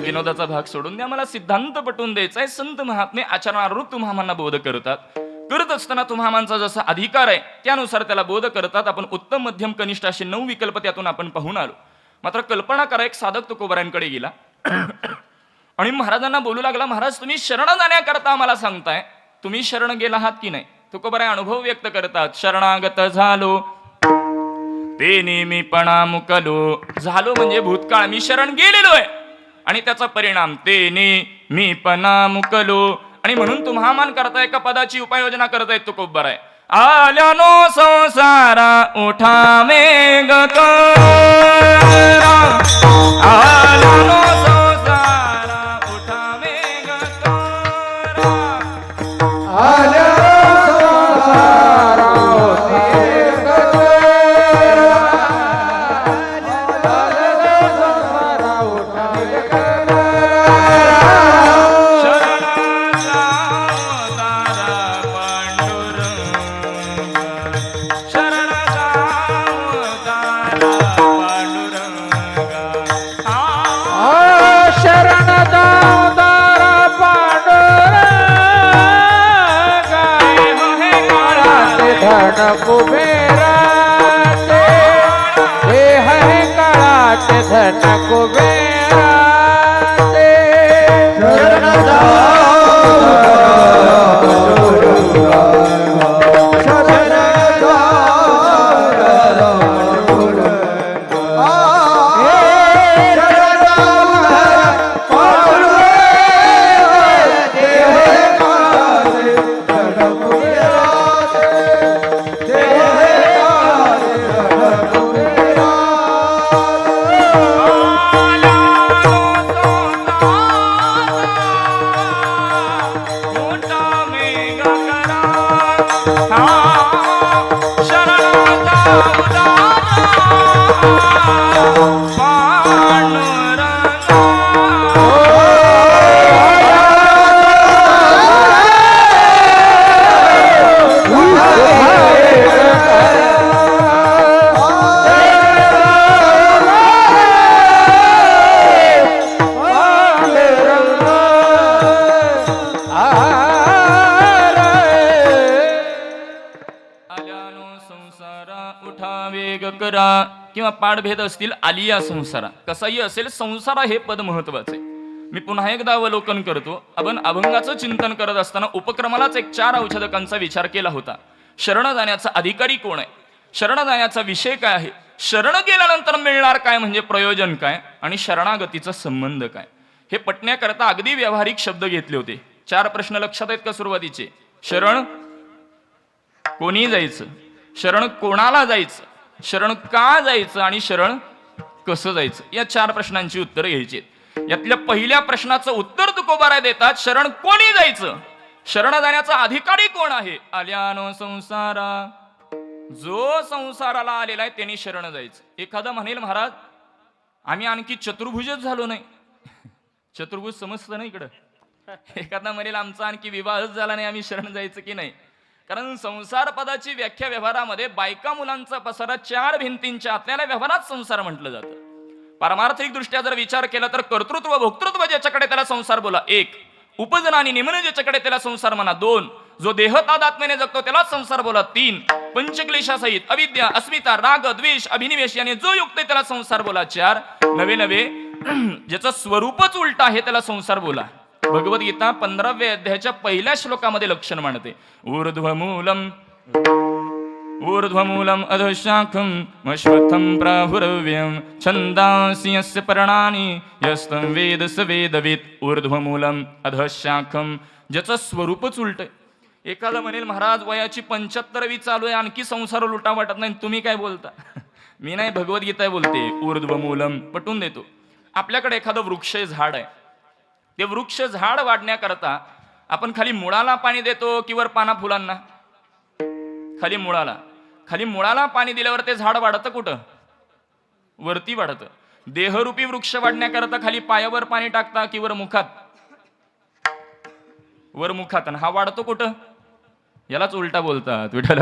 विनोदाचा भाग सोडून द्या, मला सिद्धांत पटवून द्यायचा आहे. संत महात्मे आचरणारूप तुम्हाला बोध करतात. करत असताना तुम्हाला जसा अधिकार आहे त्यानुसार त्याला बोध करतात. आपण उत्तम मध्यम कनिष्ठ असे 9 विकल्प त्यातून आपण पाहून आलो. मात्र कल्पना करा, एक साधक तुकोबारांकडे गेला आणि महाराजांना बोलू लागला, महाराज तुम्ही शरण जाण्याकरता आम्हाला सांगताय, तुम्ही शरण गेला आहात की नाही? तुकोबाराय अनुभव व्यक्त करतात. शरणागत झालो ते नेहमीपणा मुकलो. झालो म्हणजे भूतकाळ, मी शरण गेलेलो आहे आणि त्याचा परिणाम ते नेहमीपणा मुकलो. आणि म्हणून तुम्हा मान करताय, एका पदाची उपाययोजना करतायत तुकोबाराय. आल्यानो संसारा उठावे ग करा, आल्यानो संसारा उठावे ग करा, आल्यानो संसारा उठावे ग करा, आल्यानो संसारा उठावे ग करा. कुबेरा हे है काळात धन कुबेरा किंवा पाठभेद असतील आलिया संसारा, कसाही असेल संसारा हे पद महत्वाचे. मी पुन्हा एकदा अवलोकन करतो. आपण अभंगाचं चिंतन करत असताना उपक्रमालाच एक 4 औषधकांचा विचार केला होता. शरण जाण्याचा अधिकारी कोण आहे, शरण जाण्याचा विषय काय आहे, शरण गेल्यानंतर मिळणार काय म्हणजे प्रयोजन काय, आणि शरणागतीचा संबंध काय, हे पटण्याकरता अगदी व्यावहारिक शब्द घेतले होते. 4 प्रश्न लक्षात आहेत का सुरुवातीचे? शरण कोणी जायचं, शरण कोणाला जायचं, शरण का जायचं आणि शरण कसं जायचं, या 4 प्रश्नांची उत्तरं घ्यायची. यातल्या पहिल्या प्रश्नाचं उत्तर तुकोबाराय देतात, शरण कोणी जायचं, शरण जाण्याचा अधिकारी कोण आहे? आल्यानो संसारा, जो संसाराला आलेला आहे त्यांनी शरण जायचं. एखादा म्हणेल महाराज आम्ही आणखी चतुर्भुजच झालो नाही. चतुर्भुज समजतं ना इकडं. एखादा म्हणेल आमचा आणखी विवाहच झाला नाही, आम्ही शरण जायचं की नाही? कारण संसार पदाची व्याख्या व्यवहारामध्ये बायका मुलांचा पसारा 4 भिंतींच्या आतल्या व्यवहारात संसार म्हटलं जातं. पारमार्थिक दृष्ट्या जर विचार केला तर कर्तृत्व भोक्तृत्व ज्याच्याकडे त्याला संसार बोला 1, उपजन आणि निमन ज्याच्याकडे त्याला संसार म्हणा 2, जो देह तादात्म्याने जगतो त्याला संसार बोला. 3 पंचक्लेशासहित अविद्या, अस्मिता, राग, द्वेष, अभिनिवेश याने जो युक्त आहे त्याला संसार बोला. 4 नवे नवे ज्याचं स्वरूपच उलट आहे त्याला संसार बोला. भगवद्गीता 15व्या अध्यायाच्या पहिल्या श्लोकामध्ये लक्षण मांडते. ऊर्ध्वमूलम अधशाखम अश्वत्थम प्राहुरव्यम छंदांसि यस्य पर्णानि यस्तं वेद स वेदवित्. ऊर्ध्वमूलम अधशाखम ज्याचं स्वरूपच उलट आहे. एखादा म्हणेल महाराज वयाची 75वी चालू आहे आणखी संसार लुटा वाटत नाही, तुम्ही काय बोलता? मी नाही, भगवद्गीता बोलते. ऊर्ध्वमूलम पटवून देतो. आपल्याकडे एखादं वृक्ष झाड आहे, ते वृक्ष झाड वाढण्याकरता आपण खाली मुळाला पाणी देतो की वर पाना फुलांना? खाली मुळाला पाणी दिल्यावर ते झाड वाढतं कुठं? वरती वाढतं. देहरूपी वृक्ष वाढण्याकरता खाली पायावर पाणी टाकता की वर मुखात? वर मुखात. हा वाढतो कुठं? यालाच उलटा बोलतात. विठ्ठल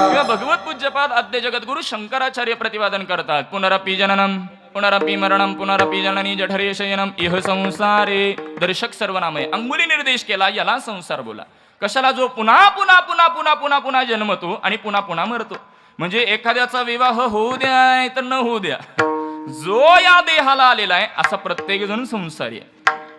किंवा भगवत पूज्यपाद आद्य जगद्गुरु शंकराचार्य प्रतिपादन करतात. पुनरपि जननम पुनरपि मरणम पुनरपि जननी जठरे शयनम इह संसारे. दर्शक सर्वनामय अंगुली निर्देश केला, याला संसार बोला. कशाला? जो पुन्हा पुन्हा पुन्हा पुन्हा पुन्हा पुन्हा जन्मतो आणि पुन्हा पुन्हा मरतो. म्हणजे एखाद्याचा विवाह होऊ द्या तर न होऊ द्या, जो या देहाला आलेला आहे असा प्रत्येक जण संसारी आहे.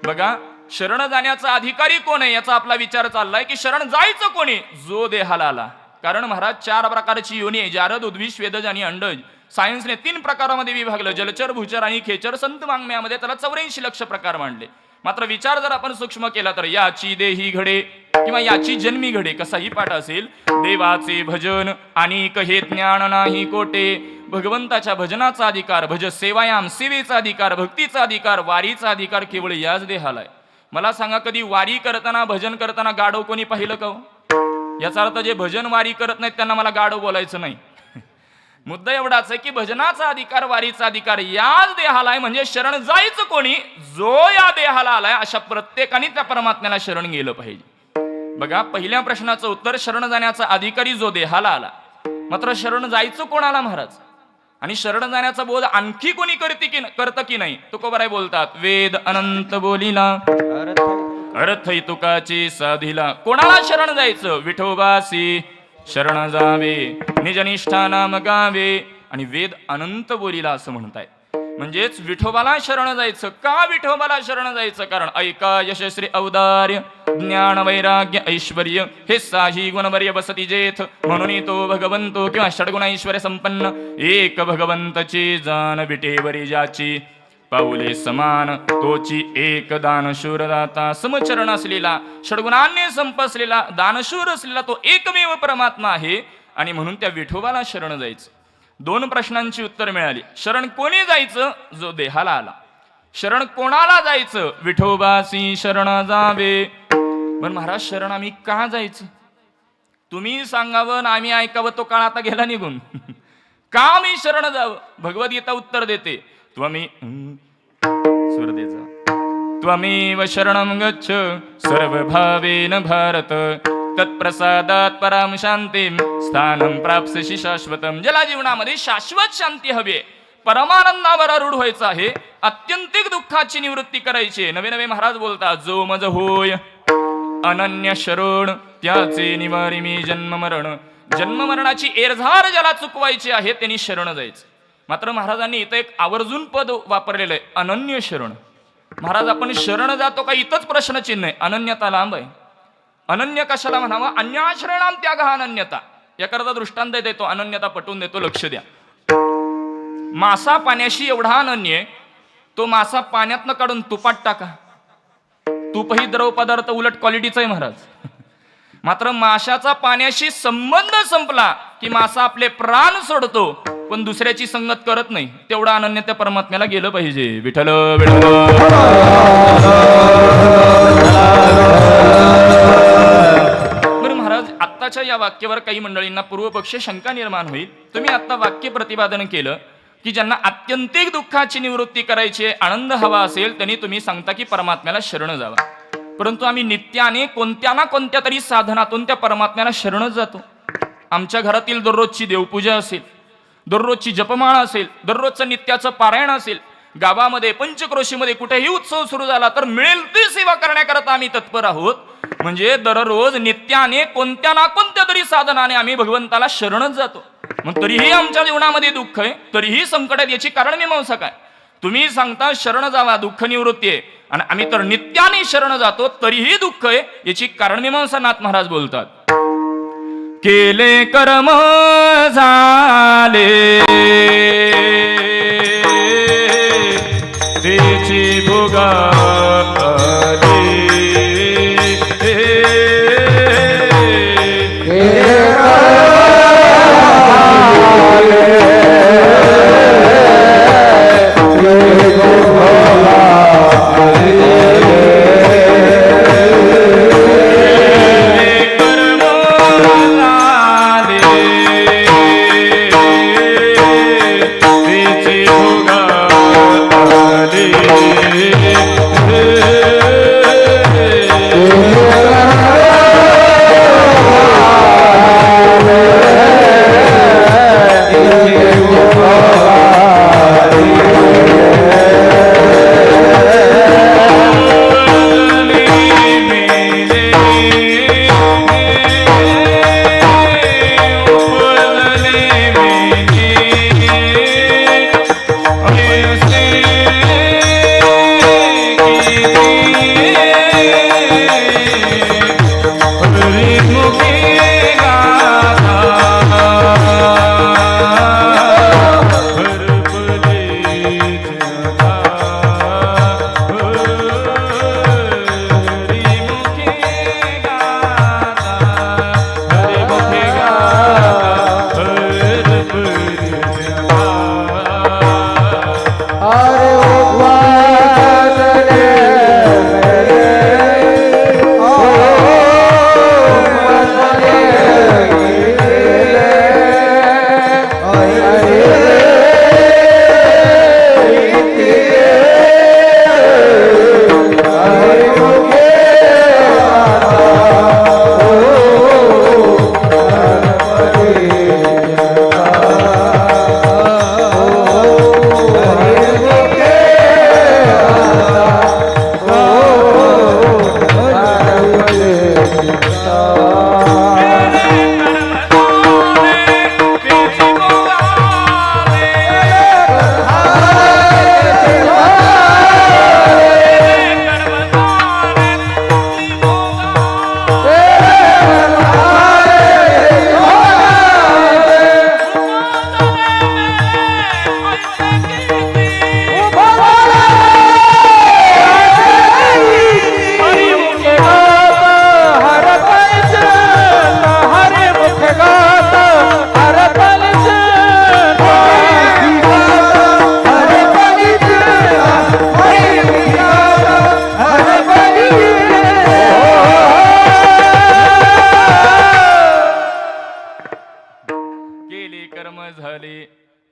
बघा, शरण जाण्याचा अधिकारी कोण आहे याचा आपला विचार चाललाय की शरण जायचं कोणी? जो देहाला आला. कारण महाराज 4 प्रकारची योनी आहे, जारद, उद्भिज, स्वेदज आणि अंडज. सायन्सने 3 प्रकारामध्ये विभागलं, जलचर, भूचर आणि खेचर. संत वाङ्मयामध्ये त्याला 84 लक्ष प्रकार मांडले. मात्र विचार जर आपण सूक्ष्म केला तर याची देही घडे किंवा याची जन्मी घडे कसाही पाठ असेल. देवाचे भजन आणि कहे ज्ञान नाही कोटे. भगवंताच्या भजनाचा अधिकार, भज सेवायाम सेवेचा अधिकार, भक्तीचा अधिकार, वारीचा अधिकार केवळ याच देहाला आहे. मला सांगा, कधी वारी करताना भजन करताना गाढव कोणी पाहिलं का? याचा अर्थ जे भजन वारी करत नाहीत त्यांना मला गाढव बोलायचं नाही. मुद्दा एवढाच आहे की भजनाचा अधिकार, वारीचा अधिकार याच देहाला आहे. म्हणजे शरण जायचं कोणी? जो या देहाला आलाय अशा प्रत्येकाने त्या परमात्म्याला शरण गेलं पाहिजे. बघा, पहिल्या प्रश्नाचं उत्तर शरण जाण्याचा अधिकारी जो देहाला आला. मात्र शरण जायचं कोणाला महाराज? आणि शरण जाण्याचा बोध आणखी कोणी करतं की नाही? तुकोबाराय बोलतात, वेद अनंत बोलिला अर्थ तुकाची साधिला. कोणाला शरण जायचं? विठोबासी शरण जावे निजनिष्ठा नाम गावे. आणि वेद अनंत बोलिला असं म्हणताय. म्हणजेच विठोबाला शरण जायचं. का विठोबाला शरण जायचं? कारण ऐका यशस्वी औदार्य ज्ञान वैराग्य ऐश्वर्य हे साही गुणवर्य बसती जेथ. म्हणून तो भगवंतो किंवा षडगुण ऐश्वर्य संपन्न एक भगवंतची जाण विटेवरी ज्याची पाऊले समान तोची एक दानशूर दाता. समचरण असलेला, षडगुणांनी संपसलेला, दानशूर असलेला तो एकमेव परमात्मा आहे. आणि म्हणून त्या विठोबाला शरण जायचं. 2 प्रश्नांची उत्तर मिळाली. शरण कोणी जायचं? जो देहाला आला. शरण कोणाला जायचं? विठोबासी शरण जावे. पण महाराज, शरण आम्ही का जायचं? तुम्ही सांगावं ना आम्ही ऐकावं, तो काळ आता गेला निघून. का मी शरण जावं? भगवद्गीता उत्तर देते. त्वमेव शरणं गच्छ सर्वभावेन भारत तत्प्रसादात पराम शांतीम स्थानं प्राप्स्यसि शाश्वतम. ज्याला जीवनामध्ये शाश्वत शांती हवी, परमानंदावर आरूढ व्हायचं आहे, आत्यंतिक दुःखाची निवृत्ती करायची. नवे नवे महाराज बोलतात, जो मज होय अनन्य शरण त्याचे निवारी मी जन्म मरण. जन्म मरणाची एरझार ज्याला चुकवायची आहे त्यांनी शरण जायचं. मात्र महाराजांनी इथं एक आवर्जून पद वापरलेलं आहे, अनन्य शरण. महाराज, आपण शरण जातो का? इथंच प्रश्नचिन्ह आहे. अनन्यता लांब आहे. अनन्य कशाला म्हणावं? अन्याश्रणाम त्याग हा अनन्यता. याकरता दृष्टांत देतो, अनन्यता पटवून देतो, लक्ष द्या. मासा पाण्याशी एवढा अनन्य आहे, तो मासा पाण्यातनं काढून तुपात टाका, तूपही द्रव पदार्थ उलट क्वालिटीचा आहे महाराज. मात्र माशाचा पाण्याशी संबंध संपला की मासा आपले प्राण सोडतो, पण दुसऱ्याची संगत करत नाही. तेवढा अनन्य त्या परमात्म्याला गेलं पाहिजे. विठ्ठल बरं महाराज, आत्ताच्या या वाक्यावर काही मंडळींना पूर्वपक्ष शंका निर्माण होईल. तुम्ही आता वाक्य प्रतिपादन केलं की ज्यांना आत्यंतिक दुःखाची निवृत्ती करायची, आनंद हवा असेल, त्यांनी तुम्ही सांगता की परमात्म्याला शरण जावा. परंतु आम्ही नित्याने कोणत्या ना कोणत्या तरी साधनातून त्या परमात्म्याला शरणच जातो. आमच्या घरातील दररोजची देवपूजा असेल, दररोजची जपमाळा असेल, दररोजचं नित्याचं पारायण असेल, गावामध्ये पंचक्रोशीमध्ये कुठेही उत्सव सुरू झाला तर मिळेल ती सेवा करण्याकरता आम्ही तत्पर आहोत. म्हणजे दररोज नित्याने कोणत्या ना कोणत्या तरी साधनाने आम्ही भगवंताला शरणच जातो. मग तरीही आमच्या जीवनामध्ये दुःख आहे, तरीही संकट आहेत, याची कारण मीमांसा काय? तुम्ही सांगता शरण जावा दुःख निवृत्ती आहे, आणि आम्ही तर नित्याने शरण जातो तरीही दुःख आहे, याची कारण मीमांसा नाथ महाराज बोलतात. केले कर्म झाले त्याची भोगा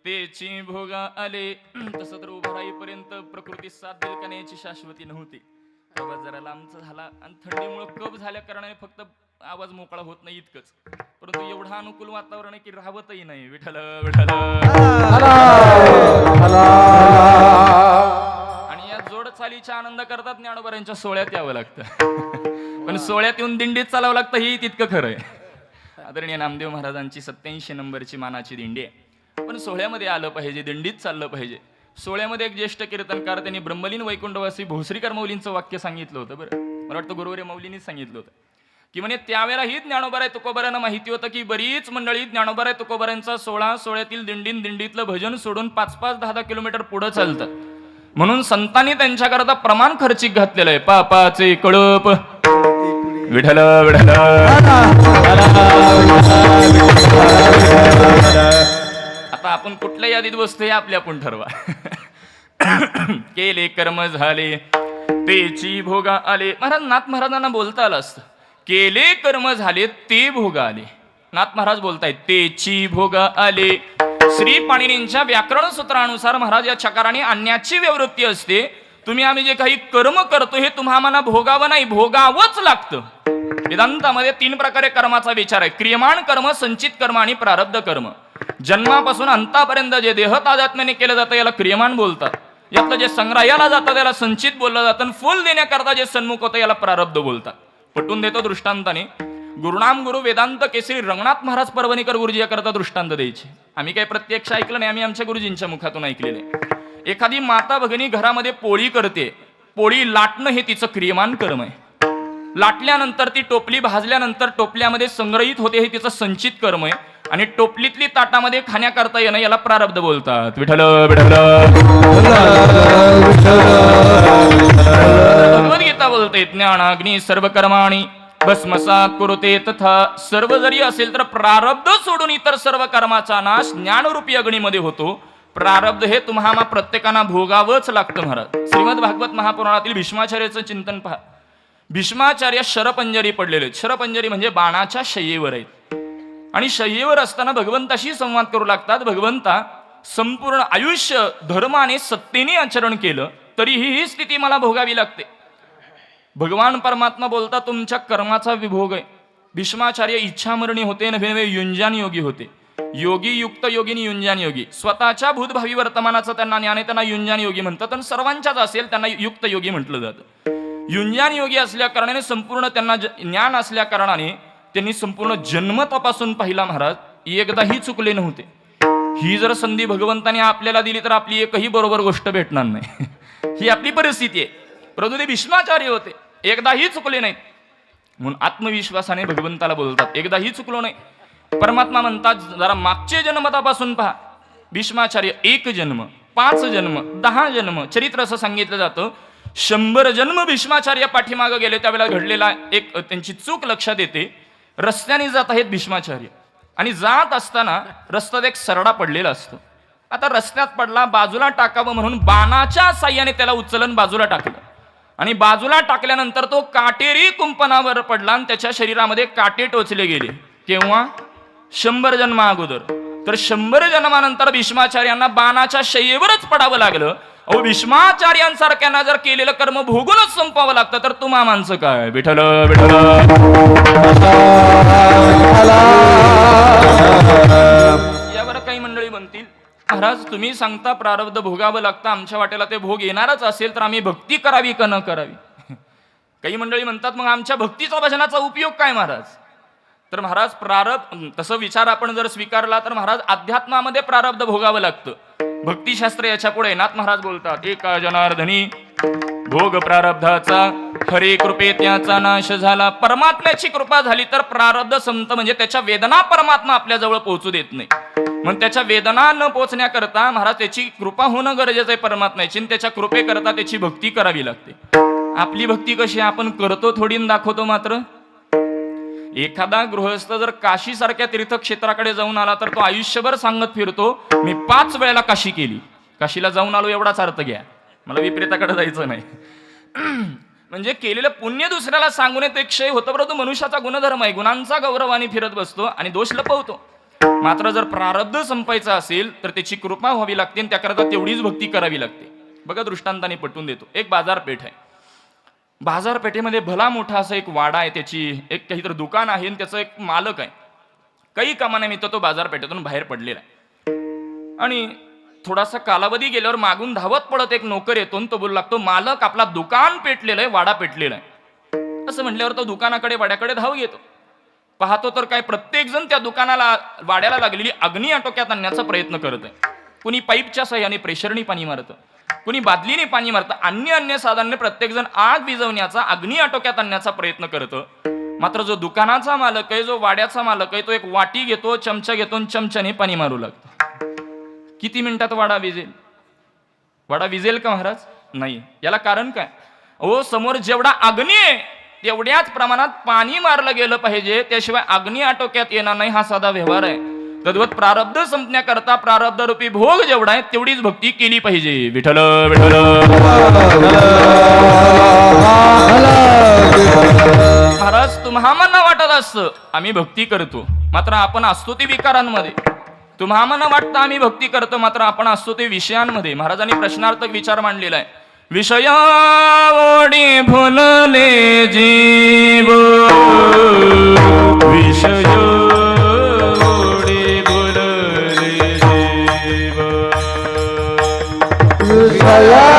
तेची भोगा आले. तसं तर उभं राहीपर्यंत प्रकृती साथ देईल का नाही याची शाश्वती नव्हती. आवाज जरा लांबचा झाला आणि थंडीमुळे कप झाल्या कारणाने फक्त आवाज मोकळा होत नाही इतकंच. परंतु एवढं अनुकूल वातावरण आहे की राहवतही नाही. विठ्ठल विठ्ठल. आणि या जोड चालीच्या आनंद करतात ज्ञानोबारांच्या सोहळ्यात यावं लागतं. पण सोहळ्यात येऊन दिंडीत चालावं लागतं ही तितकं खरं आहे. आदरणीय नामदेव महाराजांची 87 नंबरची मानाची दिंडी आहे. पण सोहळ्यामध्ये आलं पाहिजे, दिंडीत चाललं पाहिजे. सोहळ्यामध्ये एक ज्येष्ठ कीर्तनकार त्यांनी ब्रह्मलीन वैकुंठवासी भोसरीकर मौलींचं वाक्य सांगितलं होतं. बरं, मला वाटतं गुरुवर्य मौलींनीच सांगितलं होतं की म्हणे त्यावेळेला ही ज्ञानोबाराय तुकोबारांना माहिती होतं की बरीच मंडळी ज्ञानोबाराय तुकोबारांचा सोहळ्यातील दिंडीतलं भजन सोडून 5-5, 10-10 किलोमीटर पुढे चालतात. म्हणून संतांनी त्यांच्याकरता प्रमाण खर्चिक घातलेलं आहे. पापाचे कळप विठ्ठल विठ्ठल. आता आपण कुठल्या यादीत बसतो हे आपल्या आपण ठरवा. केले कर्म झाले तेची भोगा आले. महाराज नाथ महाराजांना बोलता आलं असतं. केले कर्म झाले ते भोगा आले. नाथ महाराज बोलतायत तेची भोगा आले. श्री पाणिनींच्या व्याकरण सूत्रानुसार महाराज या चकाराने आणण्याची व्यवृत्ती असते. तुम्ही आम्ही जे काही कर्म करतो हे तुम्हाला भोगावं नाही, भोगावंच लागतं. वेदांतामध्ये 3 प्रकारे कर्माचा विचार आहे. क्रियमाण कर्म, संचित कर्म आणि प्रारब्ध कर्म. जन्मापासून अंतापर्यंत जे देह तादात्म्याने केलं जातं याला क्रियमाण बोलतात. यातलं जे संग्रहालयाला जातं त्याला संचित बोललं जातं आणि फुल देण्याकरता जे सन्मुख होतं याला प्रारब्ध बोलतात. पटवून देतो दृष्टांताने. गुरुनाम गुरु वेदांत केसरी रंगनाथ महाराज परभणीकर गुरुजी याकरता दृष्टांत द्यायचे. आम्ही काही प्रत्यक्ष ऐकलं नाही, आम्ही आमच्या गुरुजींच्या मुखातून ऐकलेले. एखादी माता भगिनी घरामध्ये पोळी करते, पोळी लाटणं हे तिचं क्रियमान कर्म आहे. लाटल्यानंतर ती टोपली भाजल्यानंतर टोपल्यामध्ये संग्रहित होते हे तिचं संचित कर्म आहे. आणि टोपलीतली ताटामध्ये खाण्याकरता येणं याला प्रारब्ध बोलतात. विठ्ठल विठ्ठल. भगवद्गीता बोलते ज्ञानाग्नी सर्व कर्माणी भस्मसात कुरुते तथा. सर्व जरी असेल तर प्रारब्ध सोडून इतर सर्व कर्माचा नाश ज्ञानरूपी अग्नीमध्ये होतो. प्रारब्ध हे तुम्हाला प्रत्येकाला भोगावंच लागतं महाराज. श्रीमद भागवत महापुराणातील भीष्माचार्याचं चिंतन पहा. भीष्माचार्य शरपंजरी पडलेले आहेत. शरपंजरी म्हणजे बाणाच्या शय्येवर आहेत आणि शय्येवर असताना भगवंताशी संवाद करू लागतात. भगवंता, संपूर्ण आयुष्य धर्माने सत्तेने आचरण केलं तरीही ही स्थिती मला भोगावी लागते. भगवान परमात्मा बोलता तुमच्या कर्माचा विभोग आहे. भीष्माचार्य इच्छामरणी होते, नव्हे युंजान योगी होते. योगी युक्त योगिनी युंजान योगी. स्वतःच्या भूतभावी वर्तमानाचं त्यांना ज्ञान आहे, त्यांना युंजान योगी म्हणतात. आणि सर्वांच्याच असेल त्यांना युक्त योगी म्हटलं जातं. युंजान योगी असल्या कारणाने संपूर्ण त्यांना ज्ञान असल्या कारणाने त्यांनी संपूर्ण जन्म तपासून पाहिला महाराज. एकदाही चुकले नव्हते. ही जर संधी भगवंताने आपल्याला दिली तर आपली एकही बरोबर गोष्ट भेटणार नाही. ही आपली परिस्थिती आहे. परंतु ते भीष्माचार्य होते, एकदाही चुकले नाहीत. म्हणून आत्मविश्वासाने भगवंताला बोलतात एकदाही चुकलो नाही. परमात्मा म्हणतात जरा मागचे जन्म तपासून पहा. भीष्माचार्य 1 जन्म, 5 जन्म, 10 जन्म चरित्र असं सांगितलं जातं. 100 जन्म भीष्माचार्य पाठीमागं गेले त्यावेळेला घडलेला एक त्यांची चूक लक्षात येते. रस्त्याने जात आहेत भीष्माचार्य आणि जात असताना रस्त्यात एक सरडा पडलेला असतो. आता रस्त्यात पडला, बाजूला टाकावं म्हणून बाणाच्या साह्याने त्याला उचलून बाजूला टाकलं आणि बाजूला टाकल्यानंतर तो काटेरी कुंपणावर पडला आणि त्याच्या शरीरामध्ये काटे टोचले गेले. केव्हा? 100 जन्मा अगोदर. तर 100 जन्मानंतर भीष्माचार्यांना बाणाच्या शय्येवरच पडावं लागलं. अहो, भीष्माचार्यांसारख्यांना जर केलेलं कर्म भोगूनच संपावं लागतं तर तुम्हा माणसं काय? विठ्ठल विठ्ठल. यावर काही मंडळी म्हणतील महाराज तुम्ही सांगता प्रारब्ध भोगावं लागतं, आमच्या वाटेला ते भोग येणारच असेल तर आम्ही भक्ती करावी का न करावी? काही मंडळी म्हणतात मग आमच्या भक्तीचा भजनाचा उपयोग काय महाराज? तर महाराज प्रारब्ध तसं विचार आपण जर स्वीकारला तर महाराज अध्यात्मामध्ये प्रारब्ध भोगावं लागतं. भक्तिशास्त्र याच्या पुढे नाथ महाराज बोलतात एका जनार्दनी भोग प्रारब्धाचा खरे कृपे त्याचा नाश झाला. परमात्म्याची कृपा झाली तर प्रारब्ध संत म्हणजे त्याच्या वेदना परमात्मा आपल्या जवळ पोहोचू देत नाही. मग त्याच्या वेदना न पोहोचण्याकरता महाराज त्याची कृपा होणं गरजेचं आहे परमात्म्याची, आणि त्याच्या कृपेकरता त्याची भक्ती करावी लागते. आपली भक्ती कशी आपण करतो थोडी दाखवतो मात्र. एखादा गृहस्थ जर काशी सारख्या तीर्थक्षेत्राकडे जाऊन आला तर तो आयुष्यभर सांगत फिरतो मी 5 वेळेला काशी केली, काशीला जाऊन आलो एवढाच अर्थ घ्या, मला विपरीताकडे जायचं नाही. म्हणजे केलेलं पुण्य दुसऱ्याला सांगून ते क्षय होतं, परंतु मनुष्याचा गुणधर्म आहे, गुणांचा गौरवाने फिरत बसतो आणि दोष लपवतो. मात्र जर प्रारब्ध संपायचं असेल तर त्याची कृपा व्हावी लागते आणि त्याकरता तेवढीच भक्ती करावी लागते. बघा दृष्टांताने पटवून देतो. एक बाजारपेठ आहे. बाजारपेठेमध्ये भला मोठा असा एक वाडा आहे, त्याची एक काहीतरी दुकान आहे आणि त्याचा एक मालक आहे. काही कामानिमित्त तो बाजारपेठेतून बाहेर पडलेला आहे आणि थोडासा कालावधी गेल्यावर मागून धावत पडत एक नोकर येतो आणि तो बोलू लागतो मालक आपला दुकान पेटलेलं आहे, वाडा पेटलेला आहे. असं म्हटल्यावर तो दुकानाकडे वाड्याकडे धाव घेतो. पाहतो तर काय प्रत्येक जण त्या दुकानाला वाड्याला लागलेली अग्नी आटोक्यात आणण्याचा प्रयत्न करत आहे. कुणी पाईपच्या सहाय्याने प्रेशरनी पाणी मारतं, कुणी बादलीने पाणी मारतं, अन्य साधनाने प्रत्येक जण आग विझवण्याचा अग्नी आटोक्यात आणण्याचा प्रयत्न करतं. मात्र जो दुकानाचा मालक आहे, जो वाड्याचा मालक आहे, तो एक वाटी घेतो, चमचा घेतो आणि चमच्याने पाणी मारू लागतो. किती मिनिटात वाडा विझेल? वाडा विझेल का महाराज? नाही. याला कारण काय? ओ समोर जेवढा अग्नी आहे तेवढ्याच प्रमाणात पाणी मारलं गेलं पाहिजे, त्याशिवाय अग्नी आटोक्यात येणार नाही. हा साधा व्यवहार आहे. तद्वत प्रारब्ध संपण्याकरता प्रारब्ध रूपी भोग जेवढा आहे तेवढीच भक्ती केली पाहिजे. विठ्ठल विठ्ठल. महाराज तुम्हाला वाटत असतं आम्ही भक्ती करतो, मात्र आपण असतो ते विकारांमध्ये. तुम्हाला वाटतं आम्ही भक्ती करतो, मात्र आपण असतो ते विषयांमध्ये. महाराजांनी प्रश्नार्थक विचार मांडलेला आहे. विषयावडी भुलले जीव विषय विषया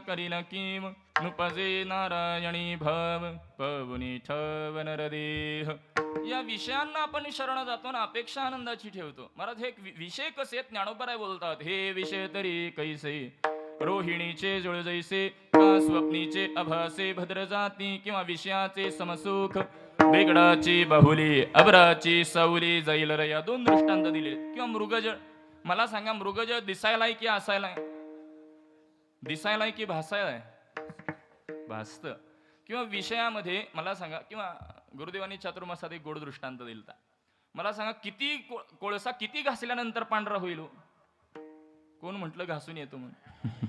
करील किम नुपजे नारायणी भाव पवनी ठव नरदेह. या विषयांना आपण शरण जातो ना अपेक्षा आनंदाची ठेवतो. महाराज हे विषय कसे आहेत ज्ञानोबराय बोलतात. हे विषय तरी कैसे रोहिणीचे जुळ जैसे का स्वप्नीचे अभासे भद्र जाती किंवा विषयाचे समसुख बेगडाची बाहुली अबराची सावली जाईल रे. या दोन दृष्टांत दिले. किंवा मृगजळ. मला सांगा मृगजळ दिसायलाय की असायलाय? दिसायलाय की भासायलाय? भासत. किंवा विषयामध्ये मला सांगा, किंवा गुरुदेवांनी चातुर्मासात एक गोड दृष्टांत दिलता. मला सांगा किती कोळसा किती घासल्यानंतर पांढरा होईल? कोण म्हटलं घासून येतो म्हणून?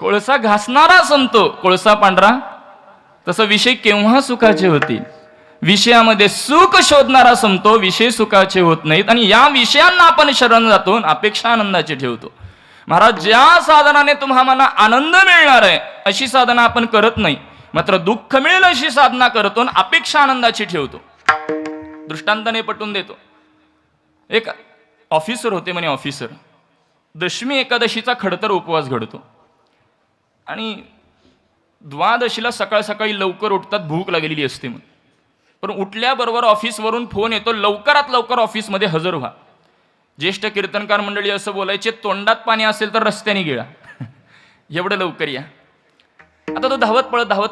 कोळसा घासणारा संतो कोळसा पांढरा. तसं विषय केव्हा सुखाचे होतील? विषयामध्ये सुख शोधणारा संतो विषय सुखाचे होत नाहीत. आणि या विषयांना आपण शरण जातो, अपेक्षा आनंदाची ठेवतो. महाराज ज्या साधनाने तुम्हाला आनंद मिळणार आहे अशी साधना आपण करत नाही, मात्र दुःख मिळेल अशी साधना करतो, अपेक्षा आनंदाची ठेवतो. दृष्टांताने पटवून देतो. एक ऑफिसर होते म्हणे. ऑफिसर दशमी एकादशीचा खडतर उपवास घडतो आणि द्वादशीला सकाळ सकाळी लवकर उठतात, भूक लागलेली असते म्हणून. पण उठल्याबरोबर ऑफिसवरून फोन येतो, लवकरात लवकर ऑफिसमध्ये हजर व्हा. ज्येष्ठ कीर्तनकार मंडळी असं बोलायचे, तोंडात पाणी असेल तर रस्त्याने गिळा, एवढं लवकर या. आता तो धावत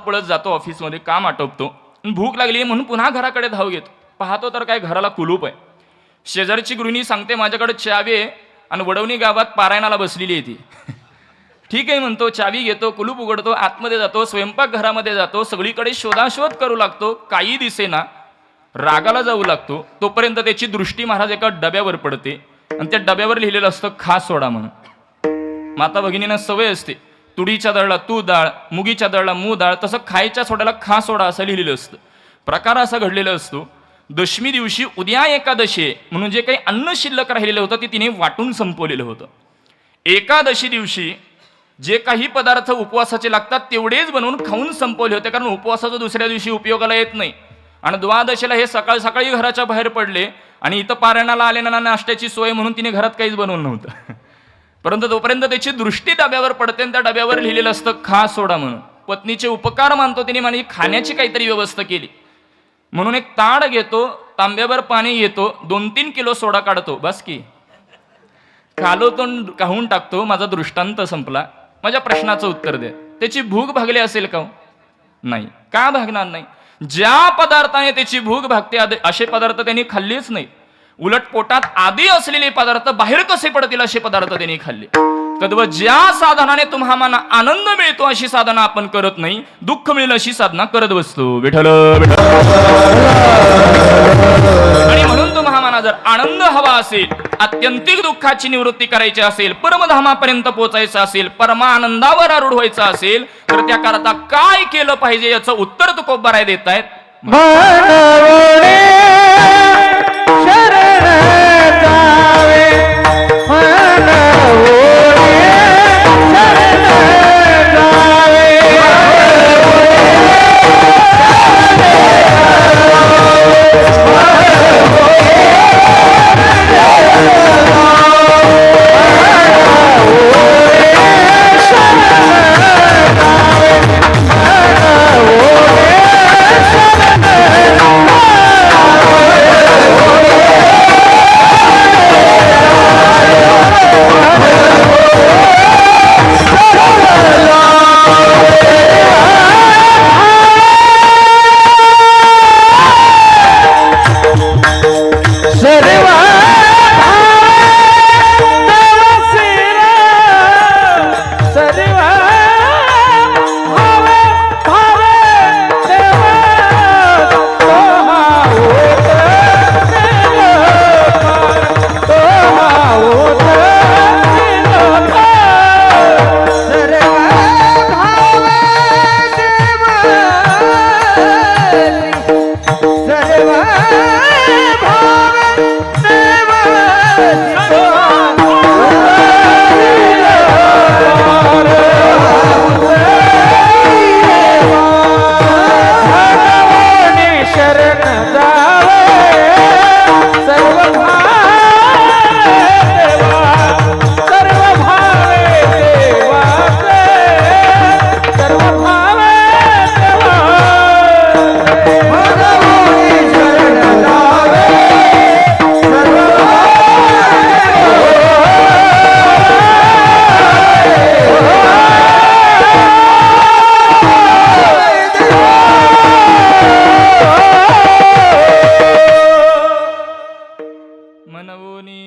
पळत जातो ऑफिसमध्ये, काम आटोपतो. भूक लागली म्हणून पुन्हा घराकडे धाव घेतो. पाहतो तर काय घराला कुलूप आहे. शेजारची गृहिणी सांगते माझ्याकडे चावी आहे आणि वडवणी गावात पारायणाला बसलेली आहे ती. ठीक आहे म्हणतो, चावी घेतो, कुलूप उघडतो, आतमध्ये जातो, स्वयंपाक घरामध्ये जातो, सगळीकडे शोधाशोध करू लागतो, काही दिसेना. रागाला जाऊ लागतो. तोपर्यंत त्याची दृष्टी महाराज एका डब्यावर पडते आणि त्या डब्यावर लिहिलेलं असतं खा सोडा म्हणून. माता भगिनींना सवय असते, तुडीच्या दळला तू डाळ, मुगीच्या दळला मूग डाळ, तसं खायच्या सोड्याला खा सोडा असं लिहिलेलं असतं. प्रकार असा घडलेला असतो. दशमी दिवशी उद्या एकादशी आहे म्हणून जे काही अन्न शिल्लक राहिलेलं होतं ते तिने वाटून संपवलेलं होतं. एकादशी दिवशी जे काही पदार्थ उपवासाचे लागतात तेवढेच बनवून खाऊन संपवले होते, कारण उपवासाचा दुसऱ्या दिवशी उपयोगाला येत नाही. आणि द्वादशीला हे सकाळ सकाळी घराच्या बाहेर पडले आणि इथं पारायणाला आलेल्या नाश्त्याची सोय म्हणून तिने घरात काहीच बनवलं नव्हतं. परंतु तोपर्यंत त्याची दृष्टी डब्यावर पडते आणि त्या डब्यावर लिहिलेलं असतं खा सोडा म्हणून. पत्नीचे उपकार मानतो तिने, म्हणजे खाण्याची काहीतरी व्यवस्था केली म्हणून एक ताड घेतो, तांब्यावर पाणी घेतो, 2-3 किलो सोडा काढतो, बस की खालो तो काहून टाकतो. माझा दृष्टांत संपला. माझ्या प्रश्नाचं उत्तर दे. त्याची भूक भागली असेल का? नाही. का भागणार नाही? ज्या पदार्थाने त्याची भूक भागते असे पदार्थ त्यांनी खाल्लेच नाही. उलट पोटात आधी असलेले पदार्थ बाहेर कसे पडतील असे पदार्थ त्यांनी खाल्ले. तद्वत ज्या साधनाने तुम्हाला आनंद मिळतो अशी साधना आपण करत नाही, दुःख मिळेल अशी साधना करत बसतो. विठ्ठल आणि म्हणून तुम्हाला जर आनंद हवा असेल, आत्यंतिक दुःखाची निवृत्ती करायची असेल, परमधामापर्यंत पोहोचायचं असेल, परमानंदावर आरूढ व्हायचं असेल, तर त्याकरता काय केलं पाहिजे याचं उत्तर तुकोबाराय देत आहेत.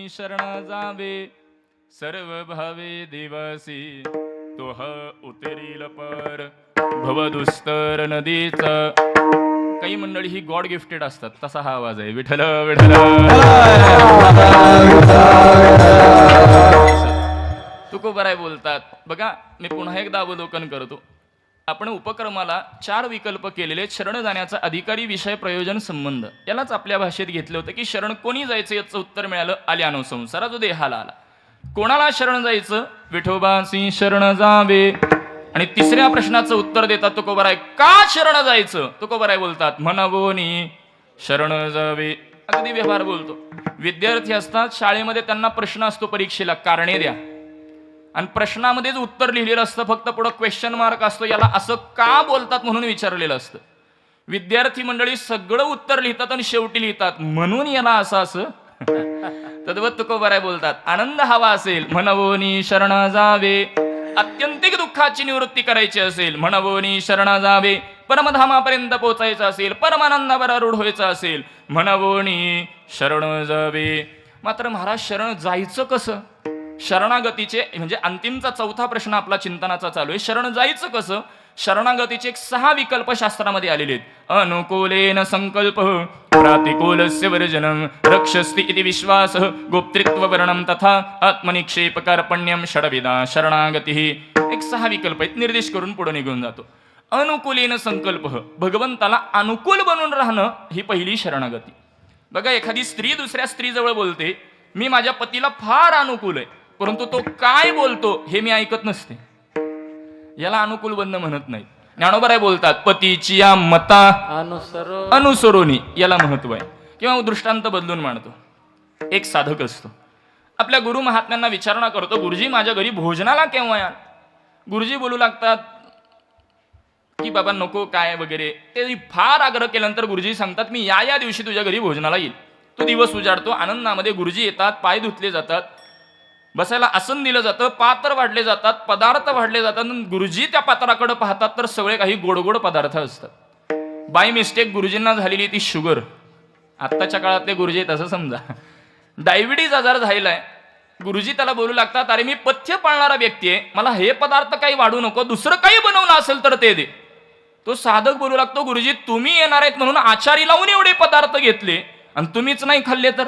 शरण जावे सर्व भावे देवासी तोह उतरील पर भवदुस्तर नदीचा. काही मंडळी ही गॉड गिफ्टेड असतात, तसा हा आवाज आहे. विठ्ठल विठ्ठल. तुकोबाराय बोलतात बघा, मी पुन्हा एकदा अवलोकन करतो. आपण उपक्रमाला 4 विकल्प केलेले. शरण जाण्याचा अधिकारी, विषय, प्रयोजन, संबंध. यालाच आपल्या भाषेत घेतलं होतं की शरण कोणी जायचं याचं उत्तर मिळालं आल्यानो संसारा जो देहाला आला. कोणाला शरण जायचं? विठोबासी शरण जावे. आणि तिसऱ्या प्रश्नाचं उत्तर देतात तुकोबाराय, का शरण जायचं? तुकोबाराय बोलतात म्हणवोनी शरण जावे. अगदी व्यवहार बोलतो. विद्यार्थी असतात शाळेमध्ये, त्यांना प्रश्न असतो परीक्षेला, कारणे द्या. आणि प्रश्नामध्येच उत्तर लिहिलेलं असतं, फक्त पुढं क्वेश्चन मार्क असतो, याला असं का बोलतात म्हणून विचारलेलं असतं. विद्यार्थी मंडळी सगळं उत्तर लिहितात आणि शेवटी लिहितात म्हणून याला असं तद्वत तुकोबाराय बोलतात, आनंद हवा असेल म्हणवोनी शरण जावे. अत्यंतिक दुःखाची निवृत्ती करायची असेल म्हणवोनी शरण जावे. परमधामापर्यंत पोहोचायचं असेल, परमानंदावर आरूढ व्हायचं असेल म्हणवोनी शरण जावे. मात्र महाराज शरण जायचं कसं? शरणागतीचे म्हणजे अंतिमचा 4था प्रश्न आपला चिंतनाचा चालू आहे. शरण जायचं कसं? शरणागतीचे 6 विकल्प शास्त्रामध्ये आलेले आहेत. अनुकूलेन संकल्प प्रातिकूलस्य वर्जनम रक्षस्ति इति विश्वास गोप्तृत्व वर्णम तथा आत्मनिक्षेप कार्पण्यम षडविदा शरणागती. एक 6 विकल्प आहेत, निर्देश करून पुढे निघून जातो. अनुकूलेन संकल्प, भगवंताला अनुकूल बनून राहणं ही पहिली शरणागती. बघा, एखादी स्त्री दुसऱ्या स्त्रीजवळ बोलते, मी माझ्या पतीला फार अनुकूल आहे, परंतु तो काय बोलतो हे मी ऐकत नसते, याला अनुकूल बनणं म्हणत नाही. ज्ञानोबाराय बोलतात पतीची या मता अनुसरोनी याला महत्व आहे. किंवा दृष्टांत बदलून मांडतो. एक साधक असतो, आपल्या गुरु महात्म्यांना विचारणा करतो, गुरुजी माझ्या घरी भोजनाला केव्हा याल? गुरुजी बोलू लागतात की बाबा नको काय वगैरे. ते फार आग्रह केल्यानंतर गुरुजी सांगतात मी या दिवशी तुझ्या घरी भोजनाला येईल. तो दिवस उजाडतो, आनंदामध्ये गुरुजी येतात, पाय धुतले जातात, बसायला आसन दिलं जातं, पात्र वाढले जातात, पदार्थ वाढले जातात. गुरुजी त्या पात्राकडे पाहतात तर सगळे काही गोड गोड पदार्थ असतात. बाय मिस्टेक गुरुजींना झालेली ती शुगर, आत्ताच्या काळातले गुरुजी तसं समजा, डायबिटीज आजार झालेलाय. गुरुजी त्याला बोलू लागतात, अरे मी पथ्य पाळणारा व्यक्ती आहे, मला हे पदार्थ काही वाढू नको, दुसरं काही बनवलं असेल तर ते दे. तो साधक बोलू लागतो, गुरुजी तुम्ही येणार आहेत म्हणून आचारी लावून एवढे पदार्थ घेतले आणि तुम्हीच नाही खाल्ले तर?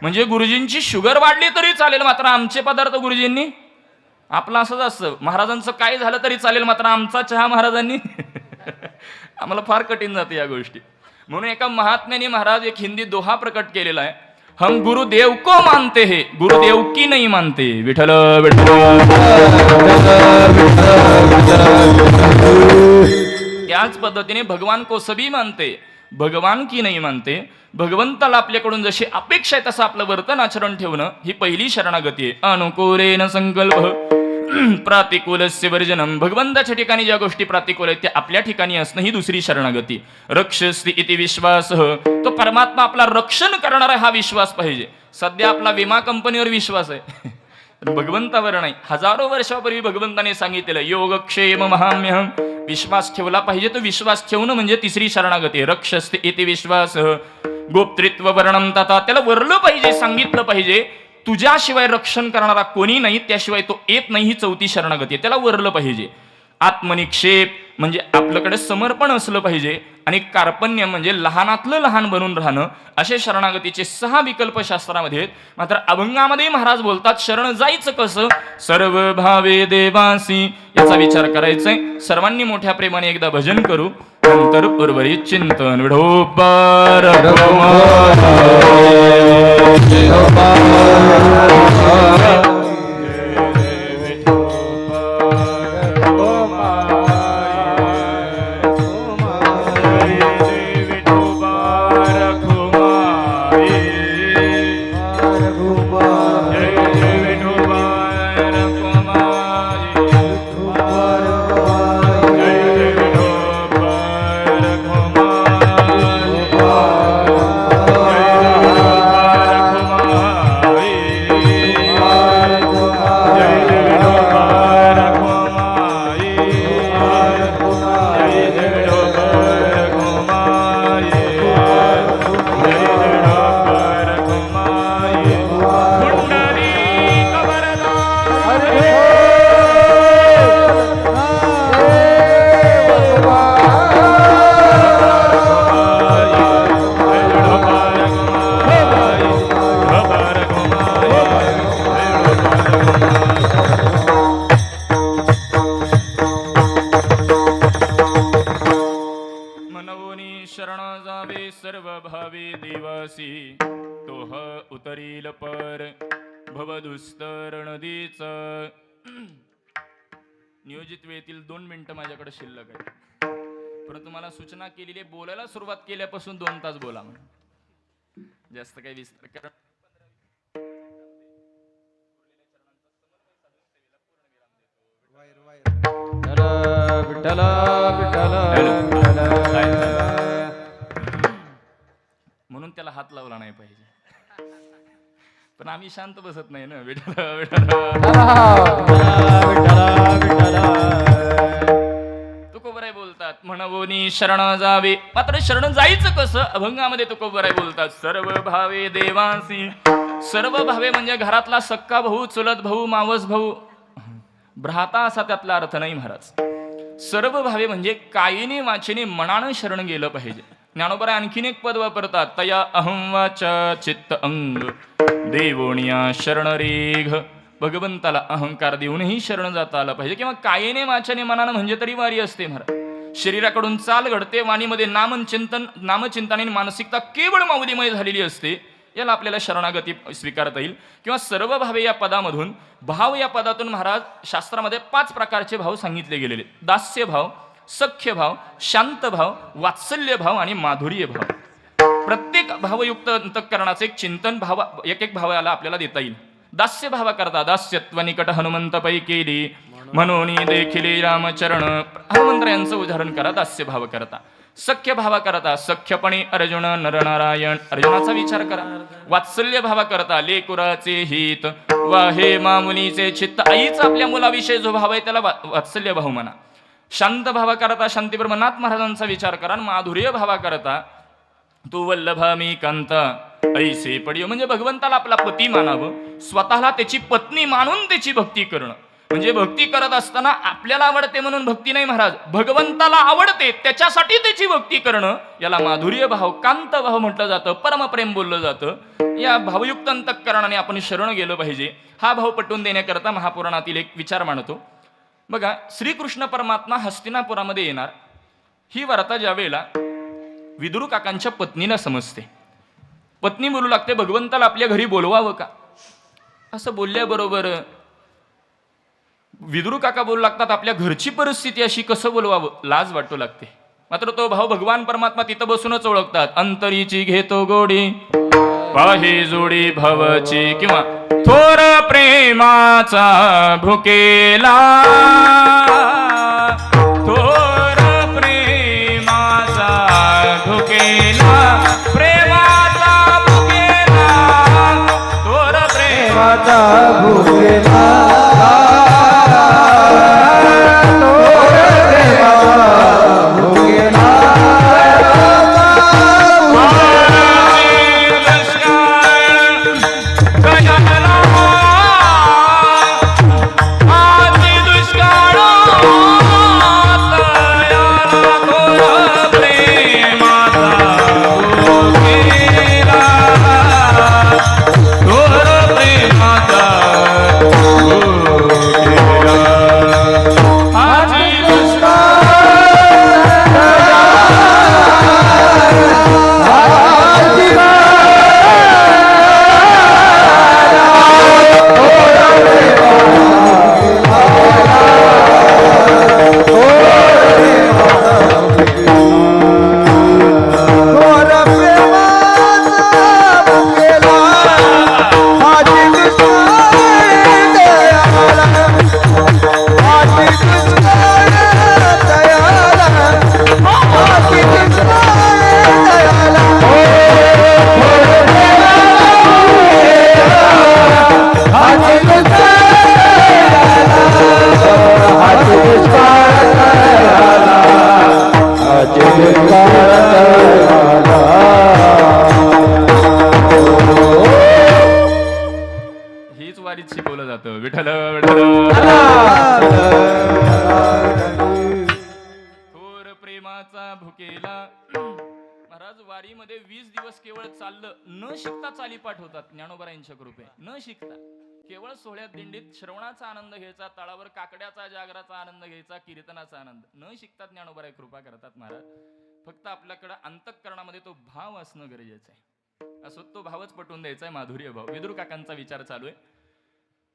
म्हणजे गुरुजींची शुगर वाढली तरी चालेल, मात्र आमचे पदार्थ गुरुजींनी. आपलं असंच असतं, महाराजांचं काय झालं तरी चालेल, मात्र आमचा चहा महाराजांनी. आम्हाला फार कठीण जाते या गोष्टी. म्हणून एका महात्म्याने महाराज एक हिंदी दोहा प्रकट केलेला आहे, हम गुरुदेव को मानते हैं, गुरुदेव की नहीं मानते. विठ्ठल विठ्ठल. त्याच पद्धतीने भगवान को सभी मानते, भगवान की नाही मानते. भगवंताला आपल्याकडून जशी अपेक्षा आहे तसं आपलं वर्तन आचरण ठेवणं ही पहिली शरणागती आहे. अनुकूलेन संकल्प प्रातिकूलस्य वर्जनम, भगवंताच्या ठिकाणी ज्या गोष्टी प्रातिकूल आहेत त्या आपल्या ठिकाणी असणं ही दुसरी शरणागती. रक्षस्ति इति विश्वास, तो परमात्मा आपला रक्षण करणारा हा विश्वास पाहिजे. सध्या आपला विमा कंपनीवर विश्वास आहे, भगवंतावर नाही. हजारो वर्षापूर्वी भगवंताने सांगितलेलं योगक्षेम महाम्यहम, विश्वास ठेवला पाहिजे. तो विश्वास ठेवणं म्हणजे तिसरी शरणागती. रक्षस्ति इति विश्वास गोप्तृत्व वर्णम तथा, त्याला वरलं पाहिजे, सांगितलं पाहिजे तुझ्याशिवाय रक्षण करणारा कोणी नाही, त्याशिवाय तो येत नाही, ही 4थी शरणागती. त्याला वरलं पाहिजे. आत्मनिक्षेप म्हणजे आपल्याकडे समर्पण असलं पाहिजे. आणि कार्पण्य म्हणजे लहानातलं लहान बनून राहणं. असे शरणागतीचे 6 विकल्प शास्त्रामध्ये आहेत. मात्र अभंगामध्ये महाराज बोलतात शरण जायचं कसं? सर्व भावे देवासी, याचा विचार करायचाय. सर्वांनी मोठ्या प्रेमाने एकदा भजन करू, नंतर उर्वरित चिंतन. विठोबार तोह उतरील पर भवदुस्तर नदीच. नियोजित वेळेतील 2 मिनिटं माझ्याकडे शिल्लक आहे, परंतु मला सूचना केलेली आहे बोलायला सुरुवात केल्यापासून 2 तास बोला म्हणून. जास्त काही विस्तार करा. विठ्ठल विठ्ठल विठ्ठल. म्हणून त्याला हात लावला नाही पाहिजे, पण आम्ही शांत बसत नाही ना. विठ्ठल विठ्ठल तुकोबराय बोलतात म्हणवोनी शरण जावे. मात्र शरण जायचं कसं? अभंगामध्ये तुकोबराय बोलतात सर्व भावे देवासी. सर्व भावे म्हणजे घरातला सक्का भाऊ, चुलत भाऊ, मावस भाऊ, भ्राता असा त्यातला अर्थ नाही महाराज. सर्व भावे म्हणजे कायीने वाचेने मनानं शरण गेलं पाहिजे. ज्ञानोबराय आणखीन एक पद वापरतात तया अहं वाचा चित्त अंग देवोनिया शरण रेघ. भगवंताला अहंकार देऊनही शरण जाता आलं पाहिजे, किंवा कायेने वाचने मनानं म्हणजे तरी वारी असते महाराज. शरीराकडून चाल घडते, वाणीमध्ये नामचिंतन आणि मानसिकता केवळ माऊलीमय झालेली असते. याला आपल्याला शरणागती स्वीकारता येईल. किंवा सर्व भावे या पदामधून भाव या पदातून महाराज शास्त्रामध्ये 5 प्रकारचे भाव सांगितले गेलेले. दास्य भाव, सख्य भाव, शांत भाव, वात्सल्य भाव आणि माधुर्य भाव. प्रत्येक भावयुक्त अंतःकरणाचे एक चिंतन भाव एक भावाला आपल्याला देता येईल. दास्य भावा करता दास्यत्व निकट हनुमंत पै केली म्हणून देखील रामचरण. हनुमंत यांचं उदाहरण करा दास्य भाव करता. सख्य भावा करता सख्यपणे अर्जुन नरनारायण, अर्जुनाचा विचार करा. वात्सल्य भावा करता लेकुराचे हित वाहे मामुनीचे चित्त. आईचा आपल्या मुलाविषयी जो भाव आहे त्याला वात्सल्य भाव म्हणा. शांत भावा करता शांतीप्रमाणे नाथ महाराजांचा विचार करा. माधुर्य भावा करता तू वल्लभा मी कांता ऐसे पडियो, म्हणजे भगवंताला आपला पती मानावं, स्वतःला त्याची पत्नी मानून त्याची भक्ती करणं. म्हणजे भक्ती करत असताना आपल्याला आवडते म्हणून भक्ती नाही महाराज, भगवंताला आवडते त्याच्यासाठी त्याची भक्ती करणं, याला माधुर्य भाव, कांत भाव म्हटलं जातं, परमप्रेम बोललं जातं. या भावयुक्त अंतःकरणाने आपण शरण गेलं पाहिजे. हा भाव पटवून देण्याकरता महापुराणातील एक विचार मांडतो. बघा, श्रीकृष्ण परमात्मा हस्तिनापुरामध्ये येणार ही वार्ता ज्या वेळेला विदुर काकांच्या पत्नीला समजते. पत्नी बोलू लागते भगवंताला आपल्या घरी बोलवावं का? असं बोलल्याबरोबर विदुर काका बोलू लागतात आपल्या घरची परिस्थिती अशी, कसं बोलवावं, लाज वाटू लागते. मात्र तो भाऊ भगवान परमात्मा तिथं बसूनच ओळखतात. अंतरीची घेतो गोडी पाहे जोडी भावाची, किंवा थोर प्रेमाचा भुकेला थोर प्रेमाचा भुकेला प्रेमाचा भुकेला थोर प्रेमाचा भुकेला हीच वारीत शिकवलं जातं. विठ्ठल थोर प्रेमाचा भुकेला. महाराज वारीमध्ये 20 दिवस केवळ चाललं, न शिकता चालीपाठ होतात ज्ञानोबरायांच्या कृपे. न शिकता केवळ सोहळ्यात दिंडीत श्रवणाचा आनंद घ्यायचा, तळावर काकड्याचा जागराचा आनंद घ्यायचा, कीर्तनाचा आनंद. न शिकता ज्ञानोबराय कृपा करतात महाराज. फक्त आपल्याकडं अंतःकरणामध्ये तो भाव असणं गरजेचं आहे. असो तो भावच पटवून द्यायचा आहे, माधुर्य भाव. विदुर काकांचा विचार चालू आहे.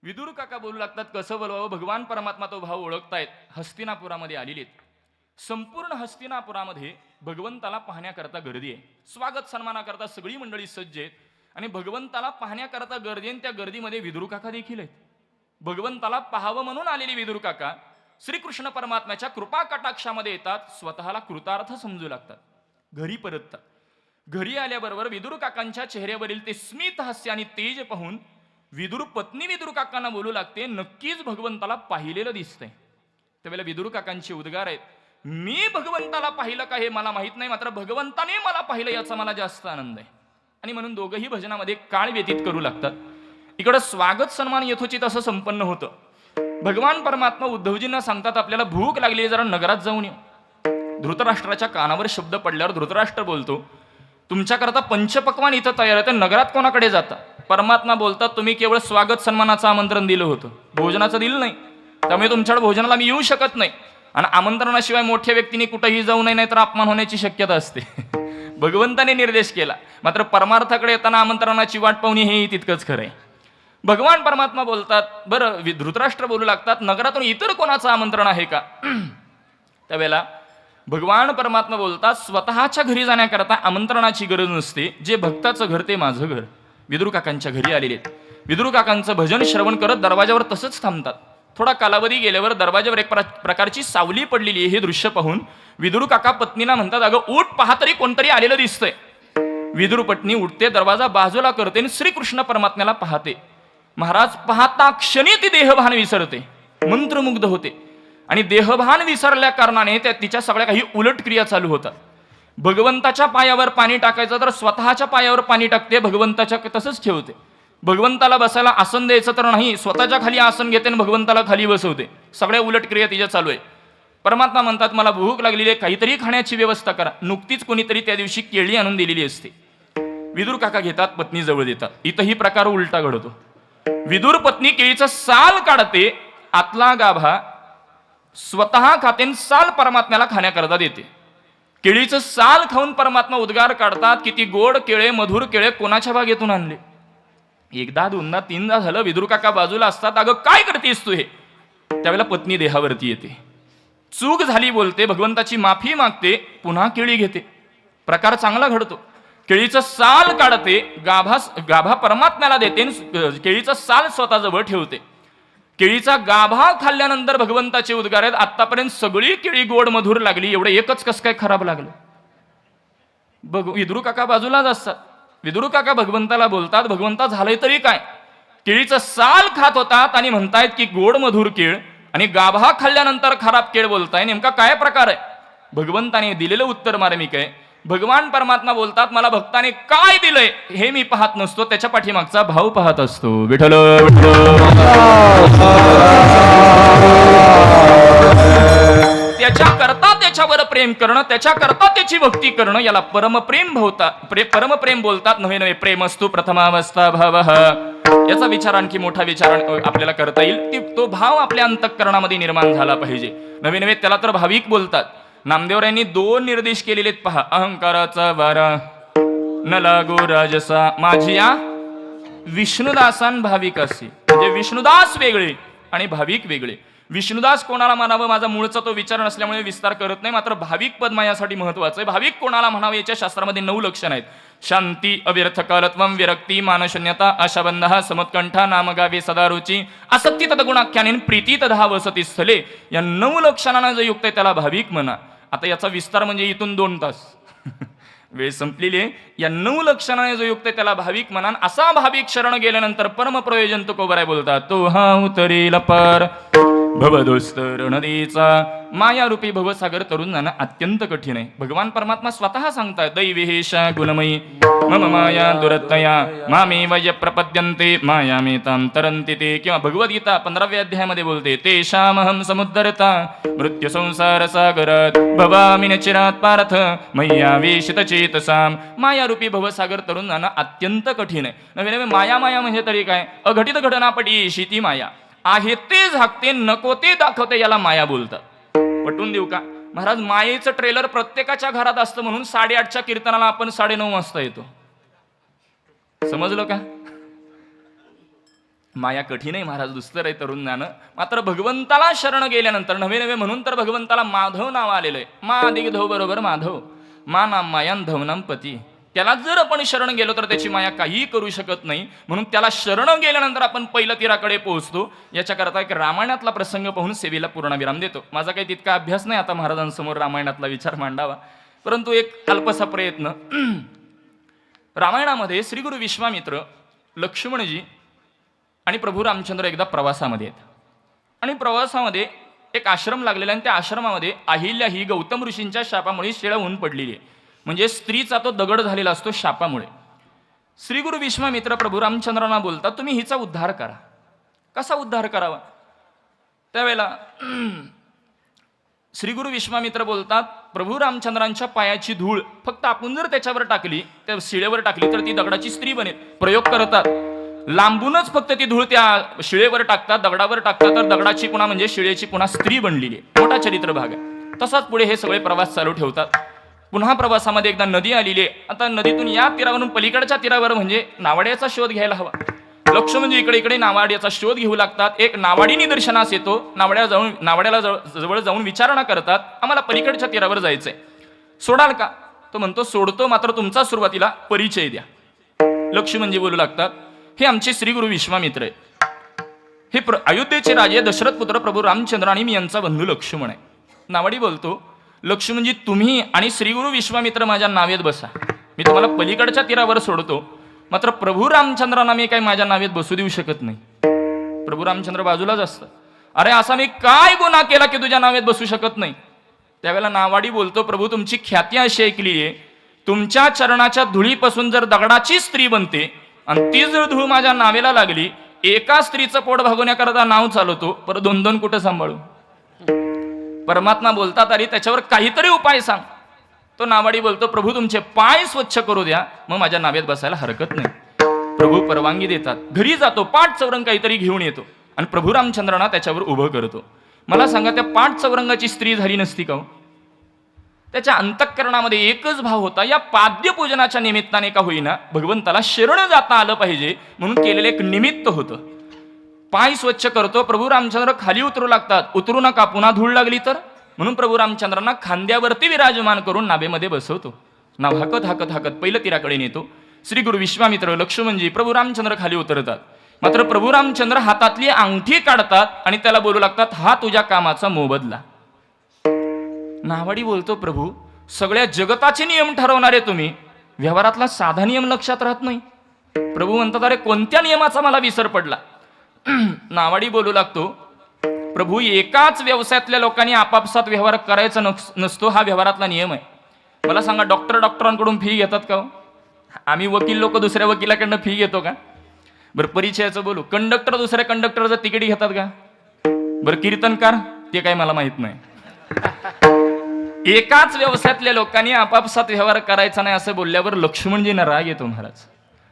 विदुर काका बोलू लागतात, कसं बोलवावं. भगवान परमात्मा तो भाव ओळखतायत. हस्तिनापुरामध्ये आलेले आहेत. संपूर्ण हस्तिनापुरामध्ये भगवंताला पाहण्याकरता गर्दी आहे. स्वागत सन्मानाकरता सगळी मंडळी सज्ज आहेत आणि भगवंताला पाहण्याकरता गर्दी आहे. त्या गर्दीमध्ये विदुर काका देखील आहेत. भगवंताला पाहावं म्हणून आलेली विदुर काका श्रीकृष्ण परमात्म्याच्या कृपा कटाक्षामध्ये येतात. स्वतःला कृतार्थ समजू लागतात. घरी परततात. घरी आल्याबरोबर विदुर काकांच्या चेहऱ्यावरील ते स्मित हास्य आणि तेज पाहून विदुर पत्नी विदुर काकांना बोलू लागते, नक्कीच भगवंताला पाहिलेलं दिसतंय. त्यावेळेला विदुर काकांचे उद्गार आहेत, मी भगवंताला पाहिलं का हे मला माहित नाही, मात्र भगवंताने मला पाहिलं याचा मला जास्त आनंद आहे. आणि म्हणून दोघंही भजनामध्ये काळ व्यतीत करू लागतात. इकडं स्वागत सन्मान यथोचित असं संपन्न होतं. भगवान परमात्मा उद्धवजींना सांगतात, आपल्याला भूक लागली आहे, जरा नगरात जाऊन येऊ. धृतराष्ट्राच्या कानावर शब्द पडल्यावर धृतराष्ट्र बोलतो, तुमच्याकरता पंचपक्वान इथं तयार आहे, नगरात कोणाकडे जाता. परमात्मा बोलतात, तुम्ही केवळ स्वागत सन्मानाचं आमंत्रण दिलं होतं, भोजनाचं दिलं नाही. त्यामुळे तुमच्याकडे भोजनाला मी येऊ शकत नाही. आणि आमंत्रणाशिवाय मोठ्या व्यक्तीने कुठेही जाऊ नये, नाही तर अपमान होण्याची शक्यता असते. भगवंताने निर्देश केला, मात्र परमार्थाकडे येताना आमंत्रणाची वाट पाहुणी हे तितकंच खरं आहे. भगवान परमात्मा बोलतात, बरं धृतराष्ट्र बोलू लागतात, नगरातून इतर कोणाचं आमंत्रण आहे का. त्यावेळेला भगवान परमात्मा बोलतात, स्वतःच्या घरी जाण्याकरता आमंत्रणाची गरज नसते, जे भक्ताचं घर ते माझं घर. विदुर काकांच्या घरी आलेले आहेत. विदुर काकांचं भजन श्रवण करत दरवाजावर तसंच थांबतात. थोडा कालावधी गेल्यावर दरवाजावर एक प्रकारची सावली पडलेली हे दृश्य पाहून विदुर काका पत्नीला म्हणतात, अगं उठ, पहा तरी कोणतरी आलेलं दिसतंय. विदुर पत्नी उठते, दरवाजा बाजूला करते आणि श्रीकृष्ण परमात्म्याला पाहते. महाराज पाहता क्षणी ती देहभान विसरते, मंत्रमुग्ध होते आणि देहभान विसरल्या कारणाने तिच्या सगळ्या काही उलट क्रिया चालू होतात. भगवंताच्या पायावर पाणी टाकायचं तर स्वतःच्या पायावर पाणी टाकते, भगवंताच्या तसंच ठेवते. भगवंताला बसायला आसन द्यायचं तर नाही, स्वतःच्या खाली आसन घेते आणि भगवंताला खाली बसवते. सगळ्या उलट क्रिया तिच्या चालू आहे. परमात्मा म्हणतात, मला भूक लागलेली आहे, काहीतरी खाण्याची व्यवस्था करा. नुकतीच कोणीतरी त्या दिवशी केळी आणून दिलेली असते. विदुर काका घेतात, पत्नी जवळ देतात. इथंही प्रकार उलटा घडतो. विदुर पत्नी केळीचं साल काढते, आतला गाभा स्वतः खाते, साल परमात्म्याला खाण्याकरता देते. केळीचं साल खाऊन परमात्मा उद्गार काढतात, किती गोड केळे, मधुर केळे कोणाच्या बागेतून आणले. एकदा दोनदा तीनदा झालं. विदुर काका बाजूला असतात, अगं काय करतेस तू हे. त्यावेळेला पत्नी देहावरती येते, चूक झाली बोलते, भगवंताची माफी मागते, पुन्हा केळी घेते. प्रकार चांगला घडतो. केळीचं साल काढते, गाभा परमात्म्याला देते, केळीचं साल स्वतःजवळ ठेवते. केळीचा गाभा खाल्ल्यानंतर भगवंताचे उद्गार आहेत, आतापर्यंत सगळी केळी गोड मधुर लागली, एवढं एकच कसं काय खराब लागलं. विदुर काका बाजूलाच असतात. विदुर काका भगवंताला बोलतात, भगवंता झालंय तरी काय. केळीचं साल खात होतात आणि म्हणतायत की गोड मधुर केळ, आणि गाभा खाल्ल्यानंतर खराब केळ बोलताय, नेमका काय प्रकार आहे. भगवंताने दिलेलं उत्तर मार्मिक आहे. भगवान परमात्मा बोलतात, मला भक्ताने काय दिलंय हे मी पाहत नसतो, त्याच्या पाठीमागचा भाव पाहत असतो. विठ्ठल त्याच्याकरता त्याच्यावर प्रेम करणं, त्याच्याकरता त्याची भक्ती करणं, याला परमप्रेम परमप्रेम बोलतात. नव्हे नव्हे प्रेम असतो प्रथमावस्था भाव. याचा विचार आणखी मोठा विचार आपल्याला करता येईल. तो भाव आपल्या अंतःकरणामध्ये निर्माण झाला पाहिजे. नवे नवे त्याला तर भाविक बोलतात. नामदेवरायांनी 2 निर्देश केलेले पहा. अहंकाराचा वारा न लागो राजसा, माझी या विष्णुदासान भाविक असे. म्हणजे विष्णुदास वेगळे आणि भाविक वेगळे. विष्णुदास कोणाला म्हणावं माझा मूळचा तो विचार नसल्यामुळे विस्तार करत नाही, मात्र भाविक पद माझ्यासाठी महत्वाचं आहे. भाविक कोणाला म्हणावं याच्या शास्त्रामध्ये 9 लक्षणं आहेत. शांती, अव्यर्थ कालत्वम, विरक्ती, मानशून्यता, आशाबंध, समत्कंठा, नामगावे सदा रुची, असत्य तदगुणाख्याने प्रीती तदा वसती स्थले. या 9 लक्षणांना जो युक्त आहे त्याला भाविक म्हणा. आता याचा विस्तार म्हणजे इथून 2 तास वेळ संपलेली आहे. या 9 लक्षणाने जो युक्त आहे त्याला भाविक म्हणा. असा भाविक शरण गेल्यानंतर परम प्रयोजन तो कोबराय बोलतात, तो हा उतरेल पार भवदुस्तर नदीचा. मायारूपी भवसागर तरुण जाणं अत्यंत कठीण आहे. भगवान परमात्मा स्वतः सांगतात, दैविहेशा गुणमयी मम माया दुरत्तया मामे वय प्रपद्यन्ते मायामेतां तरन्ति ते. किंवा भगवद्गीता 15व्या अध्यायामध्ये बोलते, तेषामहं समुद्धरता मृत्यू संसार सागरात भवामि न चिरात पार्थ मय्यावेशित चेतसाम. मायारूपी भवसागर तरुण जाणं अत्यंत कठीण आहे. नवे नवे माया माया म्हणजे तरी काय, अघटित घटनापटी शीती माया. आहे ते झाकते, नको ते दाखवते, याला माया बोलतात. पटवून देऊ का महाराज, मायेचं ट्रेलर प्रत्येकाच्या घरात असतं म्हणून 8:30च्या कीर्तनाला आपण 9:30 वाजता येतो. समजलं का? माया कठीण आहे महाराज, दुस्तर आहे तरुणानं. मात्र भगवंताला शरण गेल्यानंतर नवे नवे म्हणून तर भगवंताला माधव नाव आलेलं आहे. मा अधिक धव बरोबर माधव, मा नाम मायान धवनाम पती. त्याला जर आपण शरण गेलो तर त्याची माया काहीही करू शकत नाही. म्हणून त्याला शरण गेल्यानंतर आपण पहिलं तीराकडे पोहोचतो. याच्याकरता एक रामायणातला प्रसंग पाहून सेवेला पूर्णविराम देतो. माझा काही तितका अभ्यास नाही आता महाराजांसमोर रामायणातला विचार मांडावा, परंतु एक अल्पसा प्रयत्न. रामायणामध्ये श्री गुरु विश्वामित्र, लक्ष्मणजी आणि प्रभू रामचंद्र एकदा प्रवासामध्ये आहेत. आणि प्रवासामध्ये एक आश्रम लागलेला आणि त्या आश्रमामध्ये अहिल्या ही गौतम ऋषींच्या शापामुळे शिळा होऊन पडलेली आहे. म्हणजे स्त्रीचा तो दगड झालेला असतो शापामुळे. श्री गुरु विश्वामित्र प्रभू रामचंद्रांना बोलतात, तुम्ही हिचा उद्धार करा. कसा उद्धार करावा? त्यावेळेला श्री गुरु विश्वामित्र बोलतात, प्रभू रामचंद्रांच्या पायाची धूळ फक्त आपण जर त्याच्यावर टाकली, त्या शिळेवर टाकली तर ती दगडाची स्त्री बनेल. प्रयोग करतात, लांबूनच फक्त ती धूळ त्या शिळेवर टाकतात, दगडावर टाकतात, तर दगडाची पुन्हा म्हणजे शिळेची पुन्हा स्त्री बनलेली आहे. मोठा चरित्र भाग आहे. तसाच पुढे हे सगळे प्रवास चालू ठेवतात. पुन्हा प्रवासामध्ये एकदा नदी आलेली आहे. आता नदीतून या तीरावरून पलीकडच्या तीरावर म्हणजे नावाड्याचा शोध घ्यायला हवा. लक्ष म्हणजे इकडे इकडे नावाड्याचा शोध घेऊ लागतात. एक नावाडी निदर्शनास येतो. नावाड्याला जवळ जाऊन विचारणा करतात, आम्हाला पलीकडच्या तीरावर जायचंय, सोडाल का? तो म्हणतो, सोडतो, मात्र तुमचा सुरुवातीला परिचय द्या. लक्ष म्हणजे बोलू लागतात, हे आमचे श्री गुरु विश्वामित्र आहेत. हे अयोध्येचे राजे दशरथ पुत्र प्रभू रामचंद्र आणि मी यांचा बंधू लक्ष्मण आहे. नावाडी बोलतो, लक्ष्मण म्हणजे तुम्ही आणि श्री गुरु विश्वामित्र माझ्या नावेत बसा. मी तुम्हाला पलीकडच्या तीरावर सोडतो, मात्र प्रभू रामचंद्रांना मी काही माझ्या नावेत बसू देऊ शकत नाही. प्रभू रामचंद्र बाजूलाच असतं. अरे असा मी काय गुन्हा केला की तुझ्या नावेत बसू शकत नाही? त्यावेळेला नावाडी बोलतो, प्रभू तुमची ख्याती अशी ऐकली आहे, तुमच्या चरणाच्या धुळीपासून जर दगडाची स्त्री बनते आणि ती जर धूळ माझ्या नावेला लागली, एका स्त्रीचं पोट भागवण्याकरता नाव चालवतो, परत दोन दोन कुठं सांभाळू? परमात्मा बोलतात, अरे त्याच्यावर काहीतरी उपाय सांग. तो नावाडी बोलतो, प्रभू तुमचे पाय स्वच्छ करू द्या, मग माझ्या नावेत बसायला हरकत नाही. प्रभू परवानगी देतात. घरी जातो, पाठ चौरंग काहीतरी घेऊन येतो आणि प्रभू रामचंद्रांना त्याच्यावर उभं करतो. मला सांगा, त्या पाठ चौरंगाची स्त्री झाली नसती का? त्याच्या अंतःकरणामध्ये एकच भाव होता, या पाद्यपूजनाच्या निमित्ताने का होईना भगवंताला शरण जाता आलं पाहिजे म्हणून केलेलं एक निमित्त होतं. पाय स्वच्छ करतो. प्रभू रामचंद्र खाली उतरू लागतात. उतरू नका, पुन्हा धूळ लागली तर, म्हणून प्रभू रामचंद्रांना खांद्यावरती विराजमान करून नाभेमध्ये बसवतो. नाव हाकत हाकत हाकत पहिलं तीराकडे नेतो. श्री गुरु विश्वामित्र, लक्ष्मणजी, प्रभू रामचंद्र खाली उतरतात. मात्र प्रभू रामचंद्र हातातली अंगठी काढतात आणि त्याला बोलू लागतात, हा तुझ्या कामाचा मोबदला. नावाडी बोलतो, प्रभू सगळ्या जगताचे नियम ठरवणारे तुम्ही, व्यवहारातला साधा नियम लक्षात राहत नाही. प्रभू म्हणतात, अरे कोणत्या नियमाचा मला विसर पडला? नावाडी बोलू लागतो, प्रभू एकाच व्यवसायातल्या लोकांनी आपापसात व्यवहार करायचा नसतो, हा व्यवहारातला नियम आहे. मला सांगा, डॉक्टरांकडून फी घेतात का? आम्ही वकील लोक दुसऱ्या वकिलाकडनं फी घेतो का? बरं परिचयाचं बोलू, कंडक्टर दुसऱ्या कंडक्टरचं तिकीट घेतात का? बरं कीर्तनकार, ते काय मला माहित नाही. एकाच व्यवसायातल्या लोकांनी आपापसात व्यवहार करायचा नाही असं बोलल्यावर लक्ष्मणजींना राग येतो. महाराज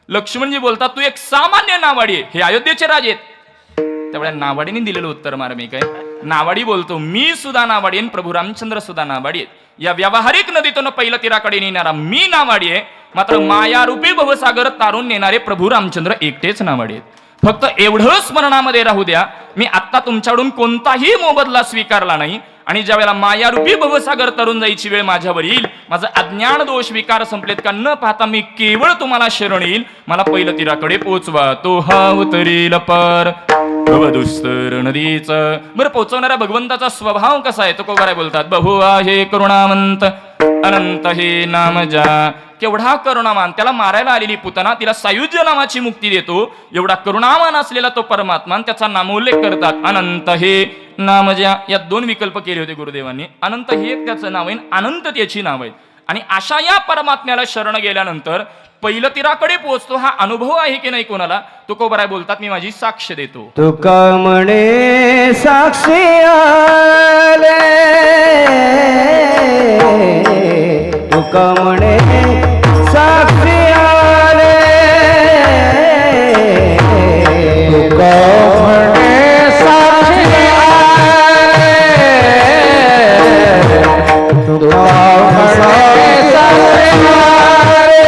लक्ष्मणजी बोलतात, तू एक सामान्य नावाडी आहे, हे अयोध्येचे राजे आहेत. त्यावेळेला नावाडीने दिलेलं उत्तर मार्मिक आहे. नावाडी बोलतो, मी सुद्धा नावाडी आहे, प्रभू रामचंद्र सुद्धा नावाडी आहेत. या व्यावहारिक नदीतून पहिल्या तीराकडे नेणारा मी नावाडी आहे, मात्र मायारूपी भवसागर तारून नेणारे प्रभू रामचंद्र एकटेच नावाडी आहेत. फक्त एवढं स्मरणामध्ये राहू द्या, मी आत्ता तुमच्याकडून कोणताही मोबदला स्वीकारला नाही आणि ज्यावेळेला मायारूपी भवसागर तरुण जायची वेळ माझ्यावर येईल, माझं अज्ञान दोष विकार संपलेत का न पाहता मी केवळ तुम्हाला शरण येईल. मला पहिलं तीराकडे पोचवा, तो हा उतरील पर भवदुस्तर नदीचं. बरं पोचवणाऱ्या भगवंताचा स्वभाव कसा आहे? तो कोगराय बोलतात, बहु आहे करुणावंत अनंत हे नाम जा. केवढा करुणामान, त्याला मारायला आलेली पुतना तिला सायुज्य नामाची मुक्ती देतो. एवढा करुणामान असलेला तो परमात्मा, त्याचा नामोल्लेख करतात, अनंत हे नाम ज्या. यात दोन विकल्प केले होते गुरुदेवांनी. अनंत हे एक त्याचं नाव आहे, अनंत त्याची नाव आहे. आणि अशा या परमात्म्याला शरण गेल्यानंतर पहिलं तीराकडे पोहोचतो. हा अनुभव आहे की नाही कोणाला? तुकोबराय बोलतात, मी माझी साक्ष देतो. तुका म्हणे साक्षी आले, तुका म्हणे साक्षी आले, तुका म्हणे साक्षी आले, तुका म्हणे साक्षी आले.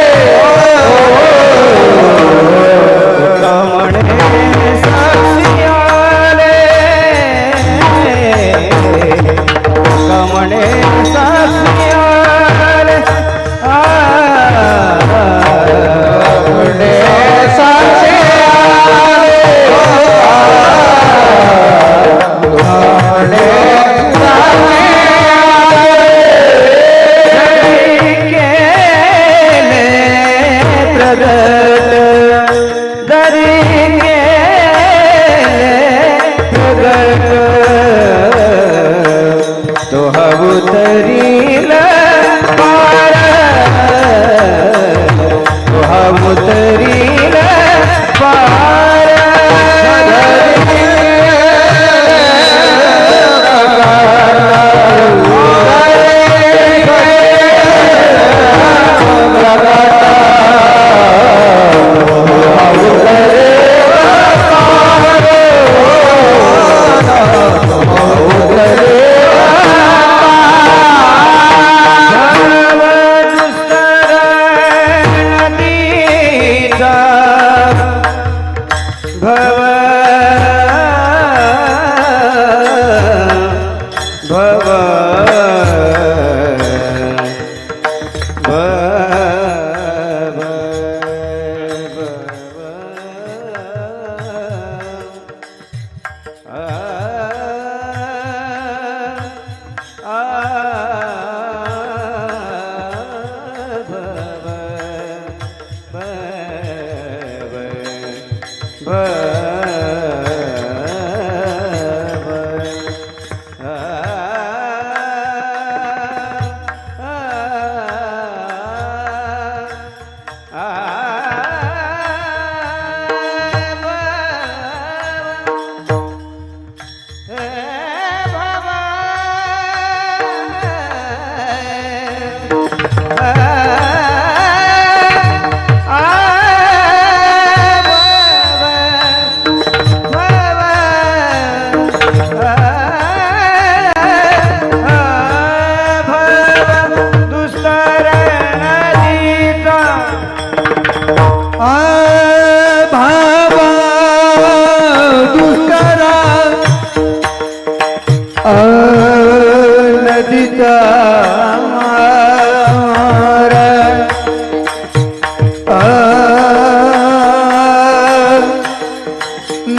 नदीचा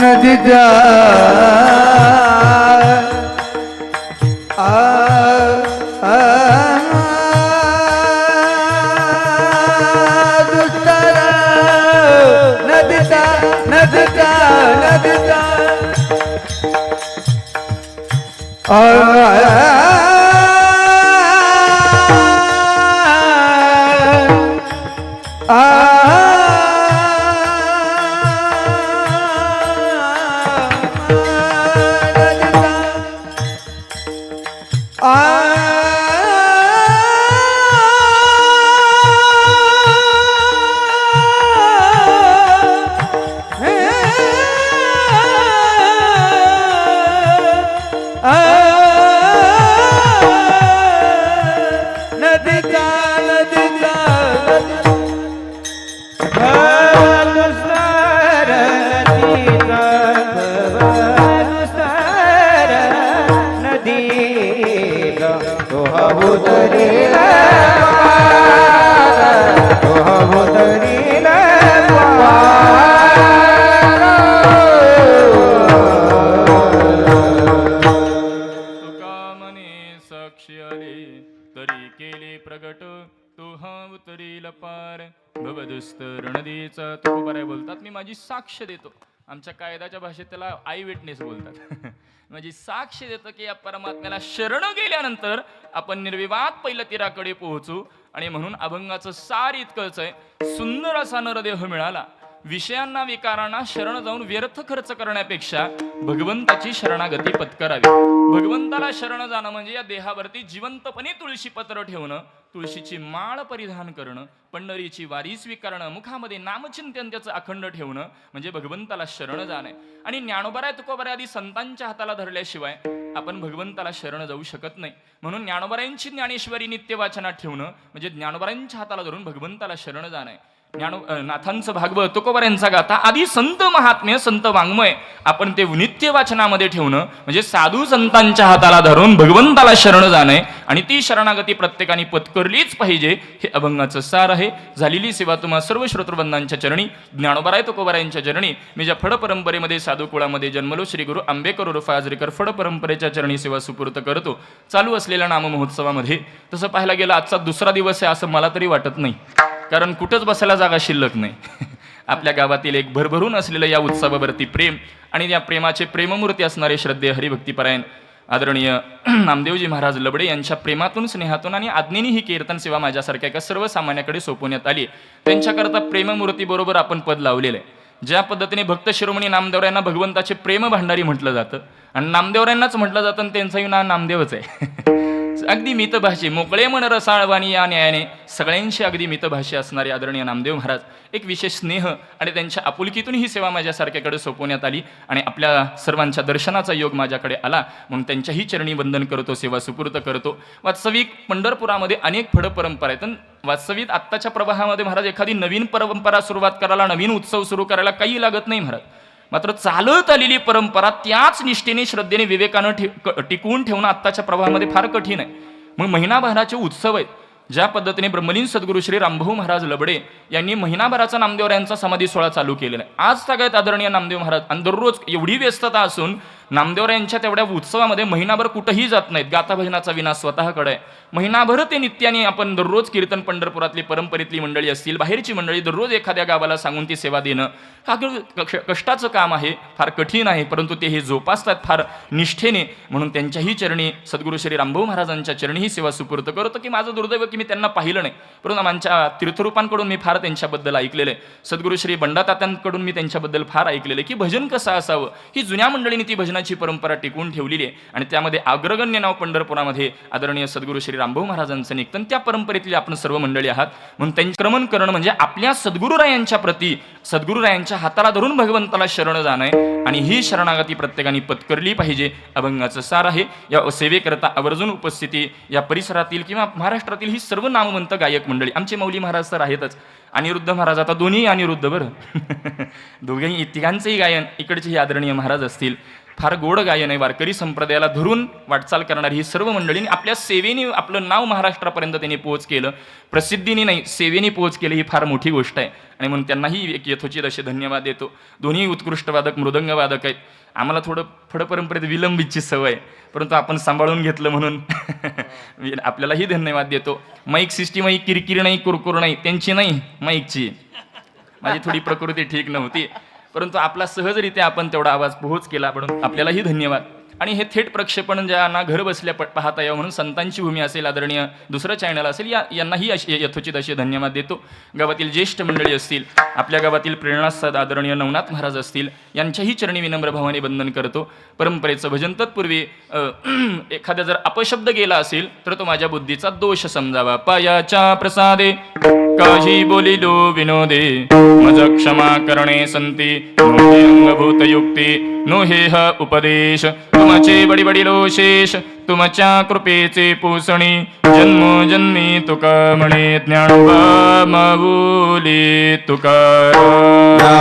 नदीचा नदीचा नदीचा नदीचा तरी केले प्रगट तो हा उतरील पार भवदुस्तर नदीचा तुकोबाराय बोलतात. मी माझी साक्ष देतो. आमच्या कायद्याच्या भाषेत त्याला आय विटनेस बोलतात. माझी साक्ष देतो की या परमात्म्याला शरण गेल्यानंतर आपण निर्विवाद पहिल्या तीराकडे पोहोचू. आणि म्हणून अभंगाचं सार इतकंच आहे, सुंदर असा नरदेह मिळाला, विषयांना विकारांना शरण जाऊन व्यर्थ खर्च करण्यापेक्षा भगवंताची शरणागती पत्करावी. भगवंताला शरण जाणं म्हणजे या देहावरती जिवंतपणे तुळशी पत्र ठेवणं, तुळशीची माळ परिधान करणं, पंढरीची वारी स्वीकारणं, मुखामध्ये नामचिंतन त्याचं अखंड ठेवणं म्हणजे भगवंताला शरण जाणं. आणि ज्ञानोबराय तुकोबाराय आदी संतांच्या हाताला धरल्याशिवाय आपण भगवंताला शरण जाऊ शकत नाही. म्हणून ज्ञानोबरायांची ज्ञानेश्वरी नित्य वाचनात ठेवणं म्हणजे ज्ञानोबरायांच्या हाताला धरून भगवंताला शरण जाणं. नाथांचं भागवत, तुकोबारायांचा गाथा आदी संत महात्म्य, संत वाङ्मय आपण ते नित्य वाचनामध्ये ठेवणं म्हणजे साधू संतांच्या हाताला धरून भगवंताला शरण जाणं. आणि ती शरणागती प्रत्येकाने पत्करलीच पाहिजे. हे अभंगाचं सार आहे. झालेली सेवा तुम्हा सर्व श्रोतृबंधांच्या चरणी, ज्ञानोबराय तुकोबारायांच्या चरणी, मी ज्या फड परंपरेमध्ये साधू कुळामध्ये जन्मलो श्री गुरु आंबेकर उर्फ आजरेकर फड परंपरेच्या चरणी सेवा सुपूर्त करतो. चालू असलेल्या नाम महोत्सवामध्ये तसं पाहायला गेलं आजचा दुसरा दिवस आहे असं मला तरी वाटत नाही, कारण कुठंच बसायला जागा शिल्लक नाही. आपल्या गावातील एक भरभरून असलेलं या उत्सवावरती प्रेम आणि या प्रेमाचे प्रेममूर्ती असणारे श्रद्धेय हरिभक्तीपरायण आदरणीय नामदेवजी महाराज लबडे यांच्या प्रेमातून, स्नेहातून आणि आज्ञेने ही कीर्तन सेवा माझ्यासारख्या एका सर्वसामान्याकडे सोपवण्यात आली. त्यांच्याकरता प्रेममूर्ती बरोबर आपण पद लावलेलं आहे. ज्या पद्धतीने भक्त शिरोमणी नामदेवरायांना भगवंताचे प्रेम भांडारी म्हटलं जातं आणि नामदेवरायांनाच म्हटलं जातं आणि त्यांचंही नाव नामदेवच आहे. अगदी मितभाषी, मोकळे मन रसाळवाणी या न्यायाने सगळ्यांशी अगदी मितभाषी असणारे आदरणीय नामदेव महाराज एक विशेष स्नेह आणि त्यांच्या आपुलकीतून ही सेवा माझ्यासारख्याकडे सोपवण्यात आली आणि आपल्या सर्वांच्या दर्शनाचा योग माझ्याकडे आला म्हणून त्यांच्याही चरणी वंदन करतो, सेवा सुपूर्त करतो. वास्तविक पंढरपुरामध्ये अनेक फड परंपरा आहेत. वास्तविक आत्ताच्या प्रवाहामध्ये महाराज एखादी नवीन परंपरा सुरुवात करायला, नवीन उत्सव सुरू करायला काही लागत नाही महाराज. मात्र चालत आलेली परंपरा त्याच निष्ठेने, श्रद्धेने, विवेकानं टिकवून ठेवणं आत्ताच्या प्रवाहामध्ये फार कठीण आहे. मग महिनाभराचे उत्सव आहेत. ज्या पद्धतीने ब्रह्मलीन सद्गुरू श्री रामभाऊ महाराज लबडे यांनी महिनाभराचा नामदेवरायांचा समाधी सोहळा चालू केलेला आहे. आज सगळ्यात आदरणीय नामदेव महाराज आणि दररोज एवढी व्यस्तता असून नामदेवरायांच्या तेवढ्या उत्सवामध्ये महिनाभर कुठंही जात नाहीत. गाथा भजनाचा विना स्वतःकडे आहे. महिनाभर ते नित्याने आपण दररोज कीर्तन, पंढरपुरातली परंपरेतली मंडळी असतील, बाहेरची मंडळी, दररोज एखाद्या गावाला सांगून ती सेवा देणं हा कष्टाचं काम आहे, फार कठीण आहे, परंतु ते हे जोपासतात फार निष्ठेने. म्हणून त्यांच्याही चरणी सद्गुरू श्री रामभाऊ महाराजांच्या चरणी ही सेवा सुपूर्त करतो. की माझं दुर्दैव की मी त्यांना पाहिलं नाही, परंतु आमच्या तीर्थरूपांकडून मी फार त्यांच्याबद्दल ऐकलेलं आहे. सद्गुरू श्री बंडातात्यांकडून मी त्यांच्याबद्दल फार ऐकलेलं आहे की भजन कसं असावं. ही जुन्या मंडळींनी ती भजनाची परंपरा टिकवून ठेवलेली आहे आणि त्यामध्ये अग्रगण्य नाव पंढरपुरामध्ये आदरणीय सद्गुरू श्री रामभाऊ महाराजांचं निघतं. त्या परंपरेतली आपण सर्व मंडळी आहात. म्हणून त्यांचे क्रमण करणं म्हणजे आपल्या सद्गुरुरायांच्या प्रती, सद्गुरुरायांच्या हाताला धरून भगवंताला शरण जाणं आहे आणि ही शरणागती प्रत्येकाने पत्करली पाहिजे. अभंगाचं सार आहे. या सेवेकरता आवर्जून उपस्थिती या परिसरातील किंवा महाराष्ट्रातील ही सर्व नामवंत गायक मंडळी, आमचे मौली महाराज तर आहेतच, अनिरुद्ध महाराज, आता दोन्ही अनिरुद्ध बरं दोघेही तिघांचंही गायन, इकडचे हे आदरणीय महाराज असतील, फार गोड गायन आहे. वारकरी संप्रदायाला धरून वाटचाल करणारी ही सर्व मंडळींनी आपल्या सेवेने आपलं नाव महाराष्ट्रापर्यंत त्यांनी पोहोच केलं. प्रसिद्धीने नाही, सेवेने पोहोच केलं, ही फार मोठी गोष्ट आहे आणि म्हणून त्यांनाही एक यथोचित असे धन्यवाद देतो. दोन्ही उत्कृष्ट वादक, मृदंगवादक आहेत. आम्हाला थोडं फड परंपरेत विलंबीची सवय, परंतु आपण सांभाळून घेतलं म्हणून आपल्यालाही धन्यवाद देतो. माईक सिस्टीम ही किरकिर नाही, कुरकुर नाही, त्यांची नाही, माईकची. माझी थोडी प्रकृती ठीक नव्हती, परंतु आपला सहजरित्या आपण तेवढा आवाज पोहोच केला, म्हणून आपल्यालाही धन्यवाद. आणि हे थेट प्रक्षेपण ज्यांना घर बसल्या पाहता यावं म्हणून संतांची भूमी असेल, आदरणीय दुसरं चॅनल असेल, यांनाही यथोचित असे धन्यवाद देतो. गावातील ज्येष्ठ मंडळी असतील, आपल्या गावातील प्रेरणास्थान आदरणीय नवनाथ महाराज असतील, यांच्याही चरणी विनम्र भावाने वंदन करतो. परंपरेचं भजन तत्पूर्वी एखादा जर अपशब्द गेला असेल तर तो माझ्या बुद्धीचा दोष समजावा. पायाच्या प्रसादे काही बोलिलो विनोदे, मज क्षमा करणे संती, नोहे अंगभूत युक्ती, नोहेह उपदेश, तुमचे बडी बडिलो शेष, तुमच्या कृपेचे पोसणी, जन्मोजन्मी तुका म्हणे, ज्ञानोबा माऊली तुकाराम.